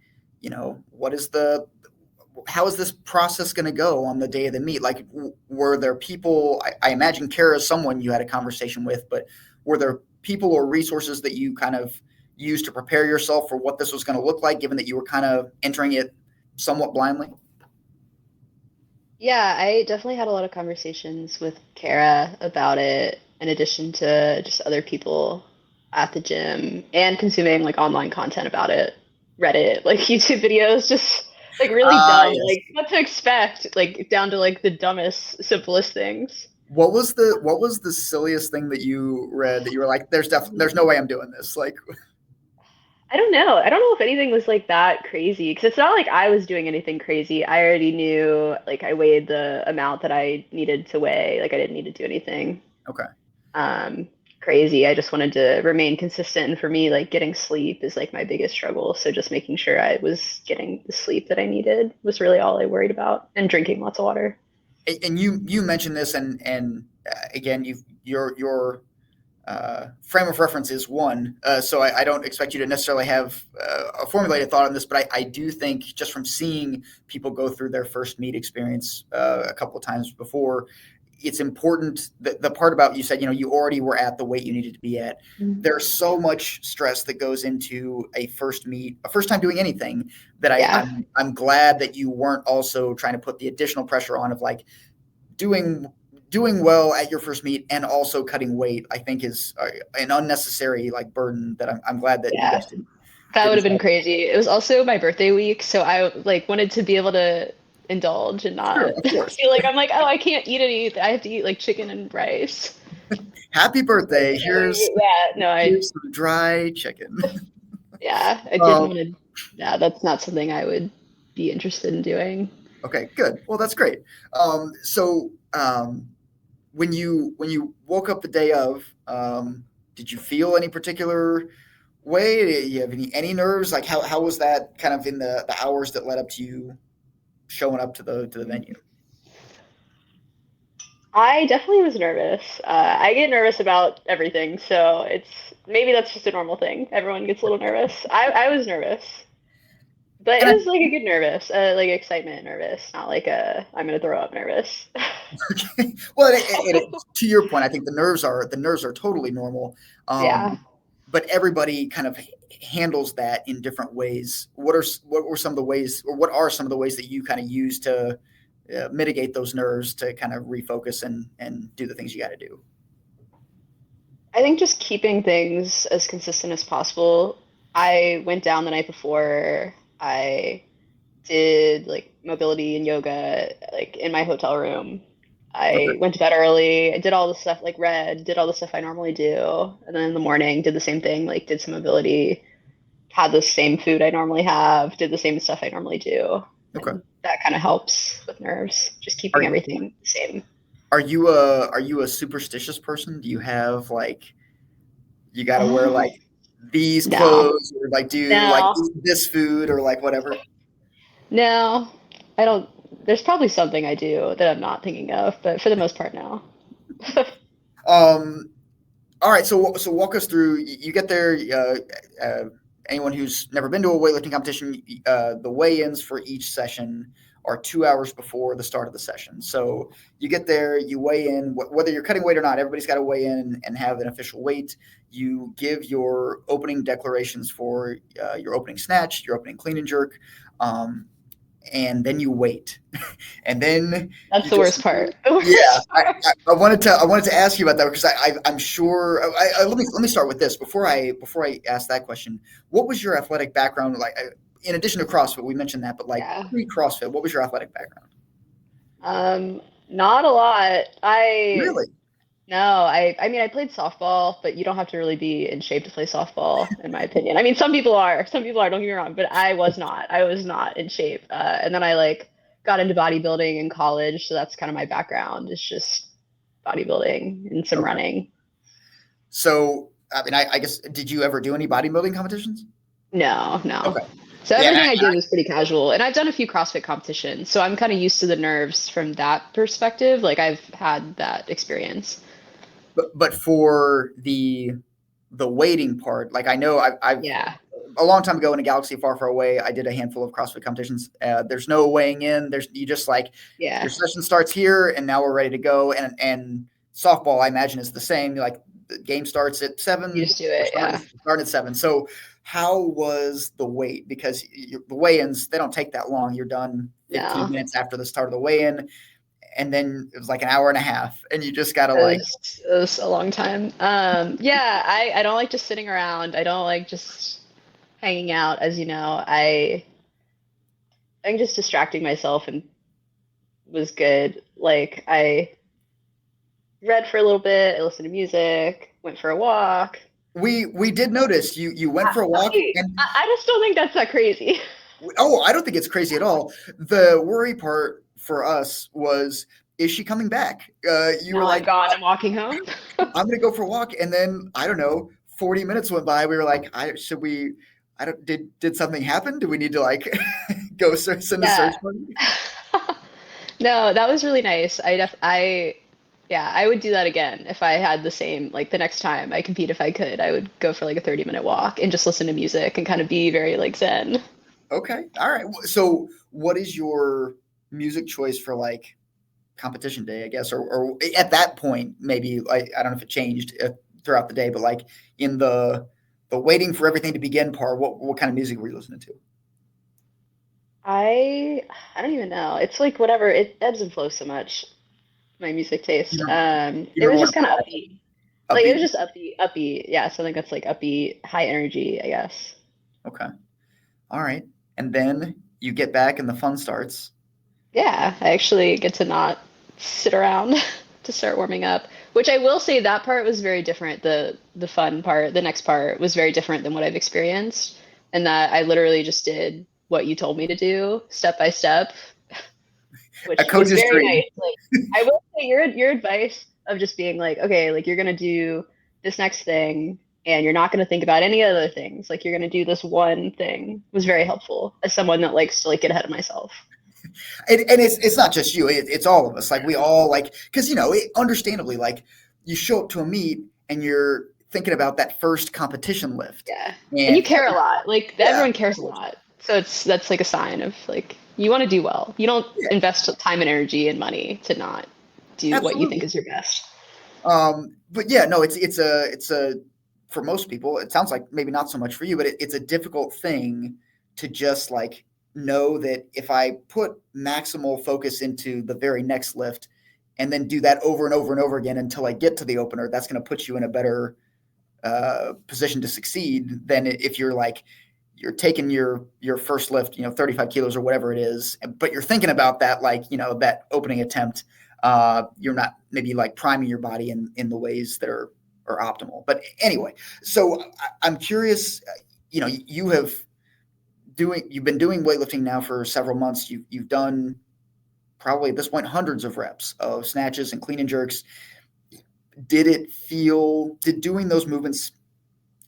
how is this process going to go on the day of the meet? Like, were there people, I imagine Kara is someone you had a conversation with, but were there people or resources that you kind of used to prepare yourself for what this was going to look like, given that you were kind of entering it somewhat blindly? Yeah, I definitely had a lot of conversations with Kara about it, in addition to just other people at the gym, and consuming like online content about it, Reddit, like YouTube videos, just like really dumb, Yes. like what to expect, like down to like the dumbest, simplest things. What was the silliest thing that you read that you were like, there's no way I'm doing this? Like, I don't know. I don't know if anything was like that crazy, because it's not like I was doing anything crazy. I already knew, like I weighed the amount that I needed to weigh. Like I didn't need to do anything okay. crazy. I just wanted to remain consistent. And for me, like getting sleep is like my biggest struggle. So just making sure I was getting the sleep that I needed was really all I worried about, and drinking lots of water. And you mentioned this, and again, your frame of reference is one. So I don't expect you to necessarily have a formulated thought on this, but I do think, just from seeing people go through their first meet experience a couple of times before, it's important that the part about, you said, you already were at the weight you needed to be at. Mm-hmm. There's so much stress that goes into a first meet, a first time doing anything, that I'm glad that you weren't also trying to put the additional pressure on of like doing well at your first meet and also cutting weight. I think is an unnecessary like burden that I'm glad that you guys didn't. That would have been crazy. It was also my birthday week, so I like wanted to be able to indulge and not feel like I'm like, oh, I can't eat any. I have to eat like chicken and rice. Happy birthday! Here's some dry chicken. Yeah, I didn't want to. Yeah, that's not something I would be interested in doing. Okay, good. Well, that's great. So when you woke up the day of, did you feel any particular way? Did you have any nerves? Like how was that kind of in the hours that led up to you showing up to the venue? I definitely was nervous. I get nervous about everything, so maybe that's just a normal thing. Everyone gets a little nervous. I was nervous, but And it was like a good nervous, like excitement nervous, not like a I'm gonna throw up nervous. Well, to your point, I think the nerves are totally normal. Yeah. But everybody kind of handles that in different ways. What are some of the ways that you kind of use to mitigate those nerves, to kind of refocus and do the things you got to do? I think just keeping things as consistent as possible. I went down the night before. I did like mobility and yoga like in my hotel room. I Okay. went to bed early. I did all the stuff like read, did all the stuff I normally do, and then in the morning did the same thing, like did some mobility, had the same food I normally have, did the same stuff I normally do. Okay. And that kind of helps with nerves, just keeping Are everything the same. are you a superstitious person? Do you have like you got to wear like these No, clothes, or like do like no, eat this food, or like whatever? no. I don't. There's probably something I do that I'm not thinking of, but for the most part, no. Um, all right, so walk us through. You get there. Anyone who's never been to a weightlifting competition, the weigh-ins for each session are 2 hours before the start of the session. So you get there, you weigh in, whether you're cutting weight or not. Everybody's got to weigh in and have an official weight. You give your opening declarations for your opening snatch, your opening clean and jerk, and then you wait, and then That's you the just worst part. yeah, I wanted to ask you about that, because I'm sure. Let me start with this before I ask that question. What was your athletic background like? In addition to CrossFit, we mentioned that, but like Yeah. pre-CrossFit, what was your athletic background? Not a lot. Really? No, I mean I played softball, but you don't have to really be in shape to play softball, in my opinion. I mean some people are. Some people are, don't get me wrong, but I was not. I was not in shape. And then I like got into bodybuilding in college, so that's kind of my background. It's just bodybuilding and some Okay. running. So, I mean, I guess, did you ever do any bodybuilding competitions? No, no. Okay. So Yeah, everything I did was pretty casual, and I've done a few CrossFit competitions, so I'm kind of used to the nerves from that perspective. Like I've had that experience. but for the waiting part, like I know I've Yeah. a long time ago in a galaxy far, far away, I did a handful of CrossFit competitions. There's no weighing in. You just like Yeah. your session starts here, and now we're ready to go. And softball, I imagine, is the same. Like the game starts at You 7. just do it. Yeah. We're starting at 7. So how was the wait? Because the weigh-ins, they don't take that long. You're done 15 No. minutes after the start of the weigh-in, and then it was like an hour and a half, and you just gotta like. It was a long time. Yeah, I don't like just sitting around. I don't like just hanging out, as you know. I think just distracting myself and was good. Like I read for a little bit, I listened to music, went for a walk. We did notice you went for a walk, and I just don't think that's that crazy. oh, I don't think it's crazy at all. The worry part for us was, is she coming back? You were Now I'm like, gone. I'm walking home. I'm gonna go for a walk, and then I don't know, 40 minutes went by. We were like, should we? I don't. Did something happen? Do we need to like go send a search Yeah. party? No, that was really nice. Yeah, I would do that again if I had the same, like the next time I compete, if I could, I would go for like a 30-minute walk and just listen to music and kind of be very like zen. Okay, all right. So, what is your music choice for like competition day? I guess, or at that point, maybe like I don't know if it changed throughout the day, but like in the waiting for everything to begin part, what kind of music were you listening to? I I don't even know. It's like whatever, it ebbs and flows so much, my music You taste. don't you It was remember just what kind of upbeat. Like it upbeat? was just upbeat. Yeah, something that's like upbeat, high energy, I guess. Okay, all right. And then you get back and the fun starts. Yeah, I actually get to not sit around to start warming up, which I will say that part was very different. The fun part, the next part was very different than what I've experienced, and that I literally just did what you told me to do step by step, A which was coach's very dream. nice. Like I will say your advice of just being like, okay, like you're gonna do this next thing and you're not gonna think about any other things. Like you're gonna do this one thing was very helpful as someone that likes to like get ahead of myself. And it's not just you, it's all of us. Like we all like, because understandably, like you show up to a meet and you're thinking about that first competition lift. Yeah. And you And care a lot. Like yeah, everyone cares a lot. So that's like a sign of like you want to do well. You don't yeah, invest time and energy and money to not do what you think absolutely. is your best. But yeah, no, it's a for most people, it sounds like maybe not so much for you, but it's a difficult thing to just like know that if I put maximal focus into the very next lift and then do that over and over and over again until I get to the opener, that's going to put you in a better position to succeed than if you're like you're taking your first lift, 35 kilos or whatever it is, but you're thinking about that like that opening attempt. You're not maybe like priming your body in the ways that are optimal. But anyway, so I'm curious. You've been doing weightlifting now for several months. You've done probably at this point hundreds of reps of snatches and clean and jerks. Did doing those movements,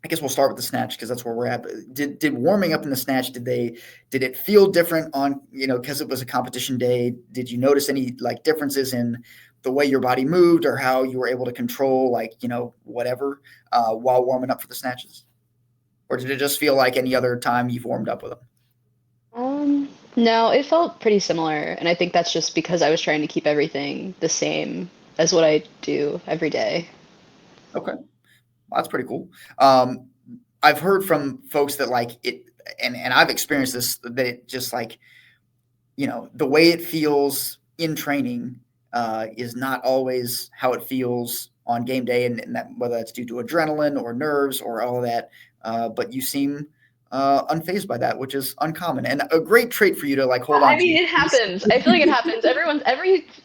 I guess we'll start with the snatch because that's where we're at. Did warming up in the snatch, did it feel different on, because it was a competition day? Did you notice any like differences in the way your body moved or how you were able to control like, whatever while warming up for the snatches? Or did it just feel like any other time you've warmed up with them? No, it felt pretty similar, and I think that's just because I was trying to keep everything the same as what I do every day. Okay. Well, that's pretty cool. I've heard from folks that like it, and I've experienced this, that it just like, the way it feels in training is not always how it feels on game day, and that whether that's due to adrenaline or nerves or all of that. But you seem unfazed by that, which is uncommon and a great trait for you to like hold on I to. mean, it happens. I feel like it happens.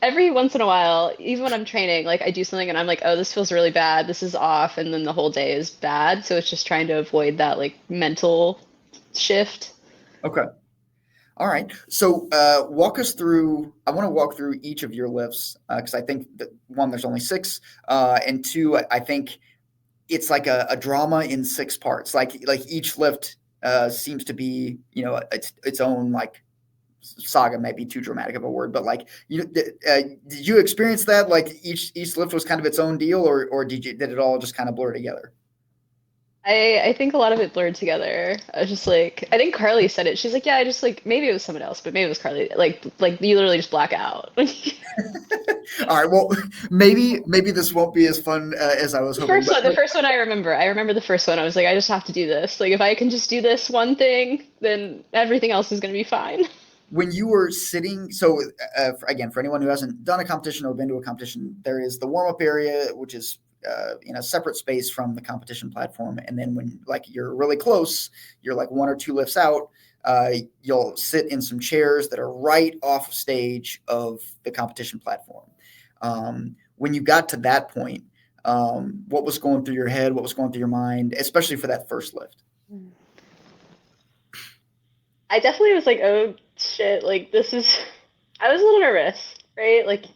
Every once in a while, even when I'm training, like I do something and I'm like, oh, this feels really bad. This is off, and then the whole day is bad. So it's just trying to avoid that like mental shift. Okay. All right. So walk us through. I want to walk through each of your lifts because I think that one, there's only six, and two, I think it's like a drama in six parts. Like each lift seems to be, its own like saga. Might be too dramatic of a word, but like did you experience that? Like each lift was kind of its own deal, or did it all just kind of blur together? I think a lot of it blurred together. I was just like, I think Carly said it. She's like, yeah, I just like maybe it was someone else, but maybe it was Carly. Like you literally just black out. All right. Well, maybe this won't be as fun as I was hoping. The first one I remember. I remember the first one. I was like, I just have to do this. Like if I can just do this one thing, then everything else is gonna be fine. When you were sitting, so again, for anyone who hasn't done a competition or been to a competition, there is the warm up area, which is in a separate space from the competition platform. And then when like you're really close, you're like one or two lifts out, you'll sit in some chairs that are right off stage of the competition platform. When you got to that point, what was going through your head? What was going through your mind, especially for that first lift? I definitely was like, oh shit, like this is. I was a little nervous, right? Like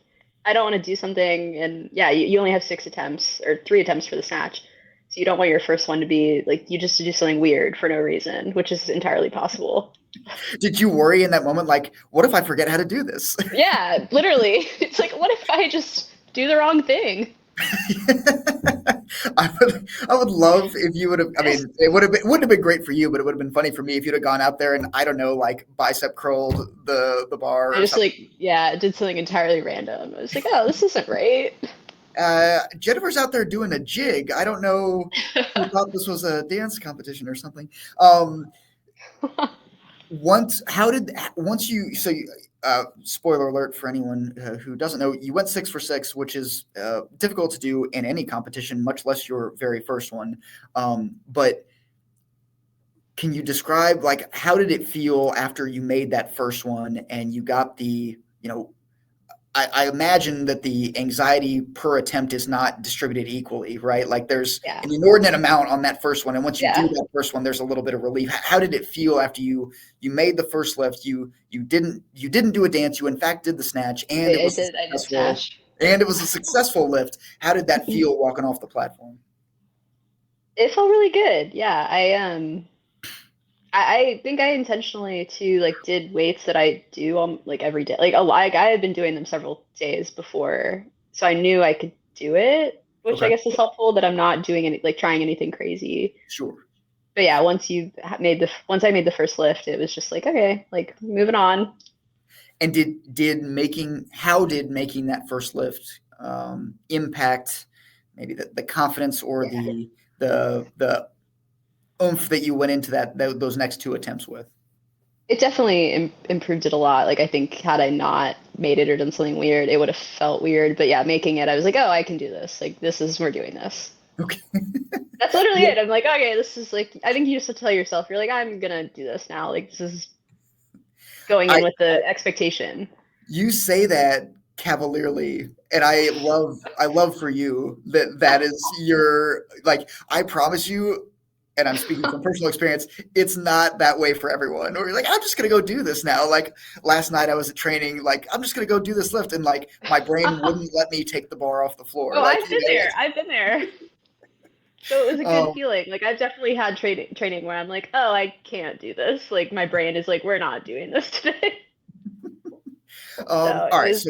I don't want to do something, and yeah, you only have 6 attempts or 3 attempts for the snatch, so you don't want your first one to be like you just to do something weird for no reason, which is entirely possible. Did you worry in that moment, like, what if I forget how to do this? Yeah, literally, it's like, what if I just do the wrong thing? I would love if you would have. I mean, wouldn't have been great for you, but it would have been funny for me if you'd have gone out there and I don't know, like bicep curled the bar. I just like did something entirely random. I was like, oh, this isn't right. Jennifier's out there doing a jig. I don't know who thought this was a dance competition or something. Spoiler alert for anyone who doesn't know, you went 6 for 6, which is difficult to do in any competition, much less your very first one. But can you describe, like, how did it feel after you made that first one and you got I imagine that the anxiety per attempt is not distributed equally, right? Like there's an inordinate amount on that first one. And once you do that first one, there's a little bit of relief. How did it feel after you made the first lift? You didn't do a dance. You in fact did the snatch, and it was successful. And it was a successful lift. How did that feel walking off the platform? It felt really good. Yeah, I think I intentionally too like did weights that I do like every day. Like a lot, like I had been doing them several days before, so I knew I could do it, which I Okay, guess is helpful. That I'm not doing any like trying anything crazy. sure. But yeah, once I made the first lift, it was just like okay, like moving on. And how did making that first lift impact maybe the confidence or Yeah. the oomph that you went into those next two attempts with? It definitely improved it a lot. Like I think had I not made it or done something weird, it would have felt weird. But yeah, making it, I was like, oh, I can do this. Like we're doing this. Okay. That's literally Yeah. it. I'm like, okay, this is like, I think you just have to tell yourself, you're like, I'm gonna do this now. Like this is going in I with the expectation. You say that cavalierly, and I love for you that is your like I promise you, and I'm speaking from personal experience, it's not that way for everyone. Or you're like, I'm just gonna go do this now. Like last night I was at training, like I'm just gonna go do this lift, and like my brain wouldn't let me take the bar off the floor. Oh, Like I've been there. I've been there. So it was a good um, feeling. Like I've definitely had training where I'm like, oh, I can't do this. Like my brain is like, we're not doing this today. So all it right, was.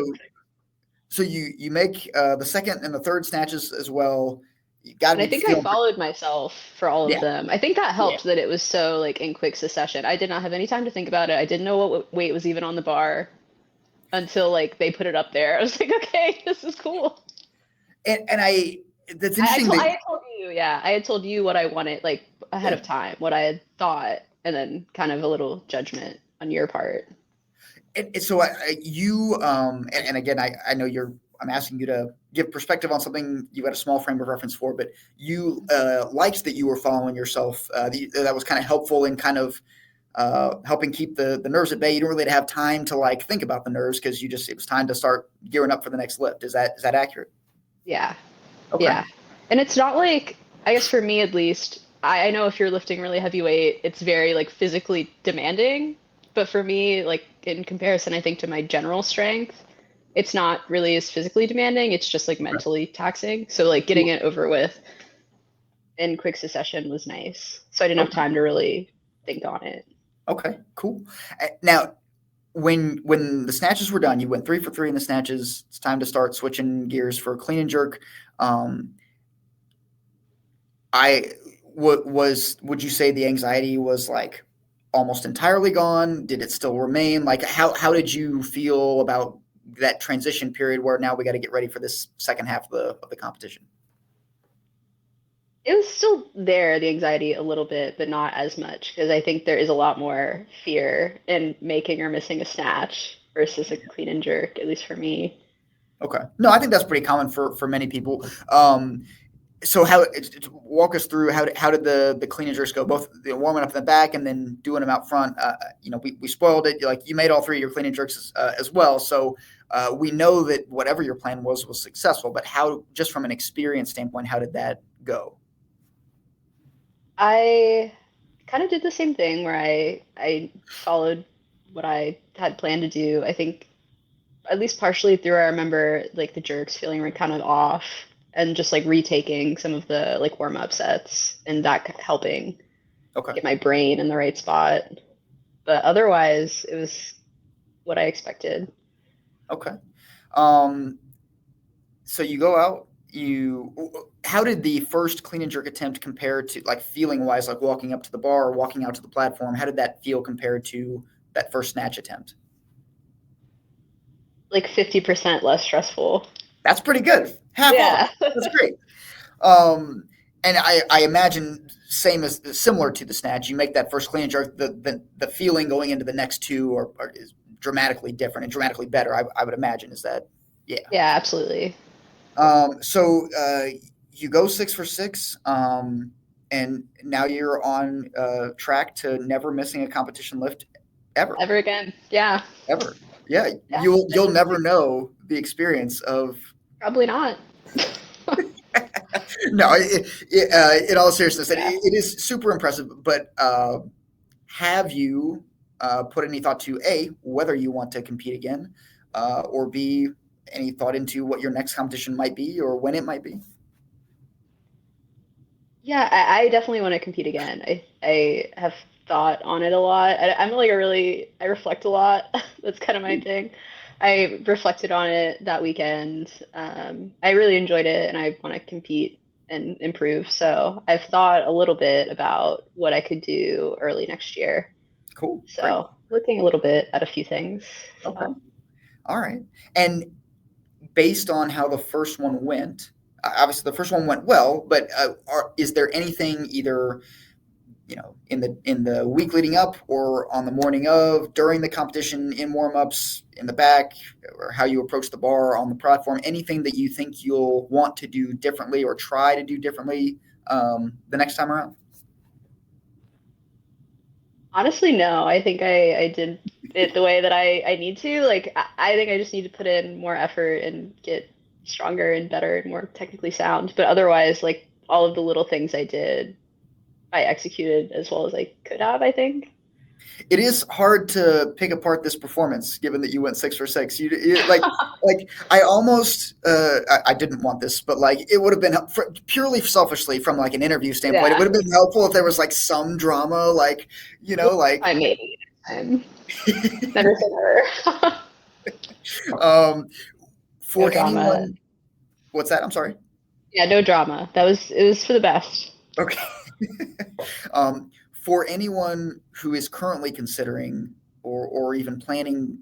so you make the second and the third snatches as well. You got to And I be think I feeling followed myself for all of yeah. them. I think that Yeah. helped that it was so like in quick succession. I did not have any time to think about it. I didn't know what weight was even on the bar until like they put it up there. I was like, okay, this is cool. And I that's interesting I that had told you, yeah, I had told you what I wanted like ahead yeah. of time, what I had thought, and then kind of a little judgment on your part. And so you and again I know I'm asking you to give perspective on something you had a small frame of reference for, but you liked that you were following yourself. That was kind of helpful in kind of helping keep the nerves at bay. You don't really have time to like think about the nerves because it was time to start gearing up for the next lift. Is that accurate? Yeah, Okay. yeah. And it's not like, I guess for me at least, I know if you're lifting really heavy weight, it's very like physically demanding. But for me, like in comparison, I think to my general strength, it's not really as physically demanding. It's just like Okay. mentally taxing. So like getting Cool. it over with in quick succession was nice. So I didn't have Okay. time to really think on it. Okay. Cool. Now, when the snatches were done, you went 3 for 3 in the snatches. It's time to start switching gears for clean and jerk. Um, would you say the anxiety was like almost entirely gone? Did it still remain? Like how did you feel about that transition period where now we got to get ready for this second half of the competition? It was still there, the anxiety a little bit, but not as much because I think there is a lot more fear in making or missing a snatch versus a clean and jerk, at least for me. Okay. No, I think that's pretty common for many people. So walk us through how did the clean and jerks go? Both warming up in the back and then doing them out front. We spoiled it. Like you made all three of your clean and jerks as well. So we know that whatever your plan was successful. But how, just from an experience standpoint, how did that go? I kind of did the same thing where I followed what I had planned to do. I think at least partially through I remember like the jerks feeling kind of off and just like retaking some of the like warm up sets and that helping Okay. get my brain in the right spot. But otherwise, it was what I expected. Okay. Um, so you go out. How did the first clean and jerk attempt compare to like feeling wise, like walking up to the bar or walking out to the platform? How did that feel compared to that first snatch attempt? Like 50% less stressful. That's pretty good. Half off. Yeah. That's great. Um, and I imagine similar to the snatch. You make that first clean and jerk. The feeling going into the next two is dramatically different and dramatically better. I would imagine is that yeah. Yeah, absolutely. So you go 6 for 6, and now you're on track to never missing a competition lift ever, Ever again. Yeah. ever. Yeah, Yeah. you'll never know the experience of. Probably not. No, in all seriousness, Yeah. it is super impressive. But have you put any thought to A, whether you want to compete again, or B, any thought into what your next competition might be or when it might be? Yeah, I definitely want to compete again. I have thought on it a lot. I'm like I reflect a lot. That's kind of my thing. I reflected on it that weekend. I really enjoyed it, and I want to compete and improve. So I've thought a little bit about what I could do early next year. Cool. So Great. looking a little bit at a few things. So. Okay. All right. And based on how the first one went, obviously the first one went well, but is there anything either, you know, in the week leading up or on the morning of, during the competition, in warm-ups, in the back, or how you approach the bar on the platform, anything that you think you'll want to do differently or try to do differently the next time around? Honestly, no. I think I did it the way that I need to. Like, I think I just need to put in more effort and get stronger and better and more technically sound. But otherwise, like, all of the little things I did, I executed as well as I could have, I think. It is hard to pick apart this performance, given that you went 6 for 6. Like I almost, I didn't want this, but like it would have been purely selfishly from like an interview standpoint. It Yeah. would have been helpful if there was like some drama, like you know, like I maybe. Never say never. for No drama. anyone. What's that? I'm sorry. Yeah, no drama. It was for the best. Okay. For anyone who is currently considering or even planning,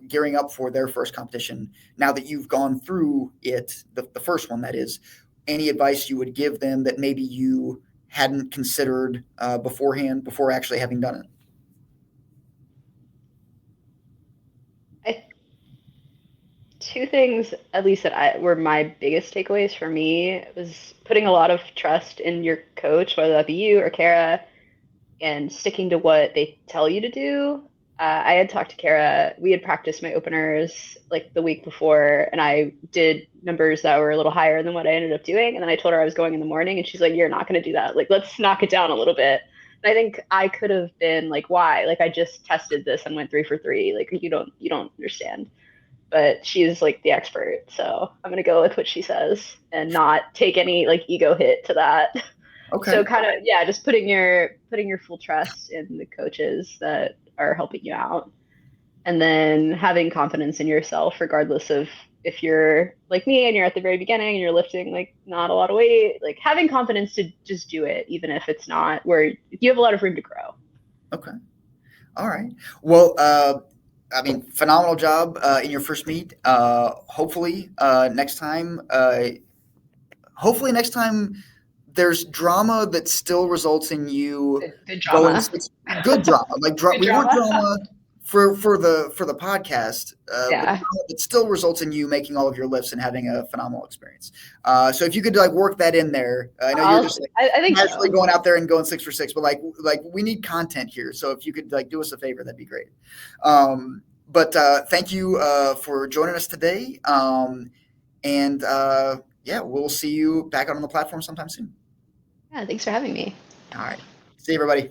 gearing up for their first competition, now that you've gone through it, the first one that is, any advice you would give them that maybe you hadn't considered beforehand before actually having done it? Two things, at least that were my biggest takeaways for me, was putting a lot of trust in your coach, whether that be you or Kara, and sticking to what they tell you to do. I had talked to Kara. We had practiced my openers like the week before, and I did numbers that were a little higher than what I ended up doing. And then I told her I was going in the morning, and she's like, "You're not going to do that. Like, let's knock it down a little bit." And I think I could have been like, "Why? Like, I just tested this and went 3 for 3. Like, you don't understand." But she's like the expert, so I'm gonna go with what she says and not take any like ego hit to that. Okay. So kind of, yeah, just putting your full trust in the coaches that are helping you out, and then having confidence in yourself regardless of if you're like me and you're at the very beginning and you're lifting like not a lot of weight, like having confidence to just do it even if it's not where you have a lot of room to grow. Okay. All right. Well, I mean, phenomenal job in your first meet. Hopefully next time there's drama that still results in you Good drama. Good drama. Like Good we want drama. drama for the podcast, but Yeah. drama that still results in you making all of your lifts and having a phenomenal experience. So if you could like work that in there, I know you're just like I think casually so. going out there and going 6 for 6, but like we need content here. So if you could like do us a favor, that'd be great. But thank you for joining us today. And yeah, we'll see you back out on the platform sometime soon. Yeah, thanks for having me. All right. See you, everybody.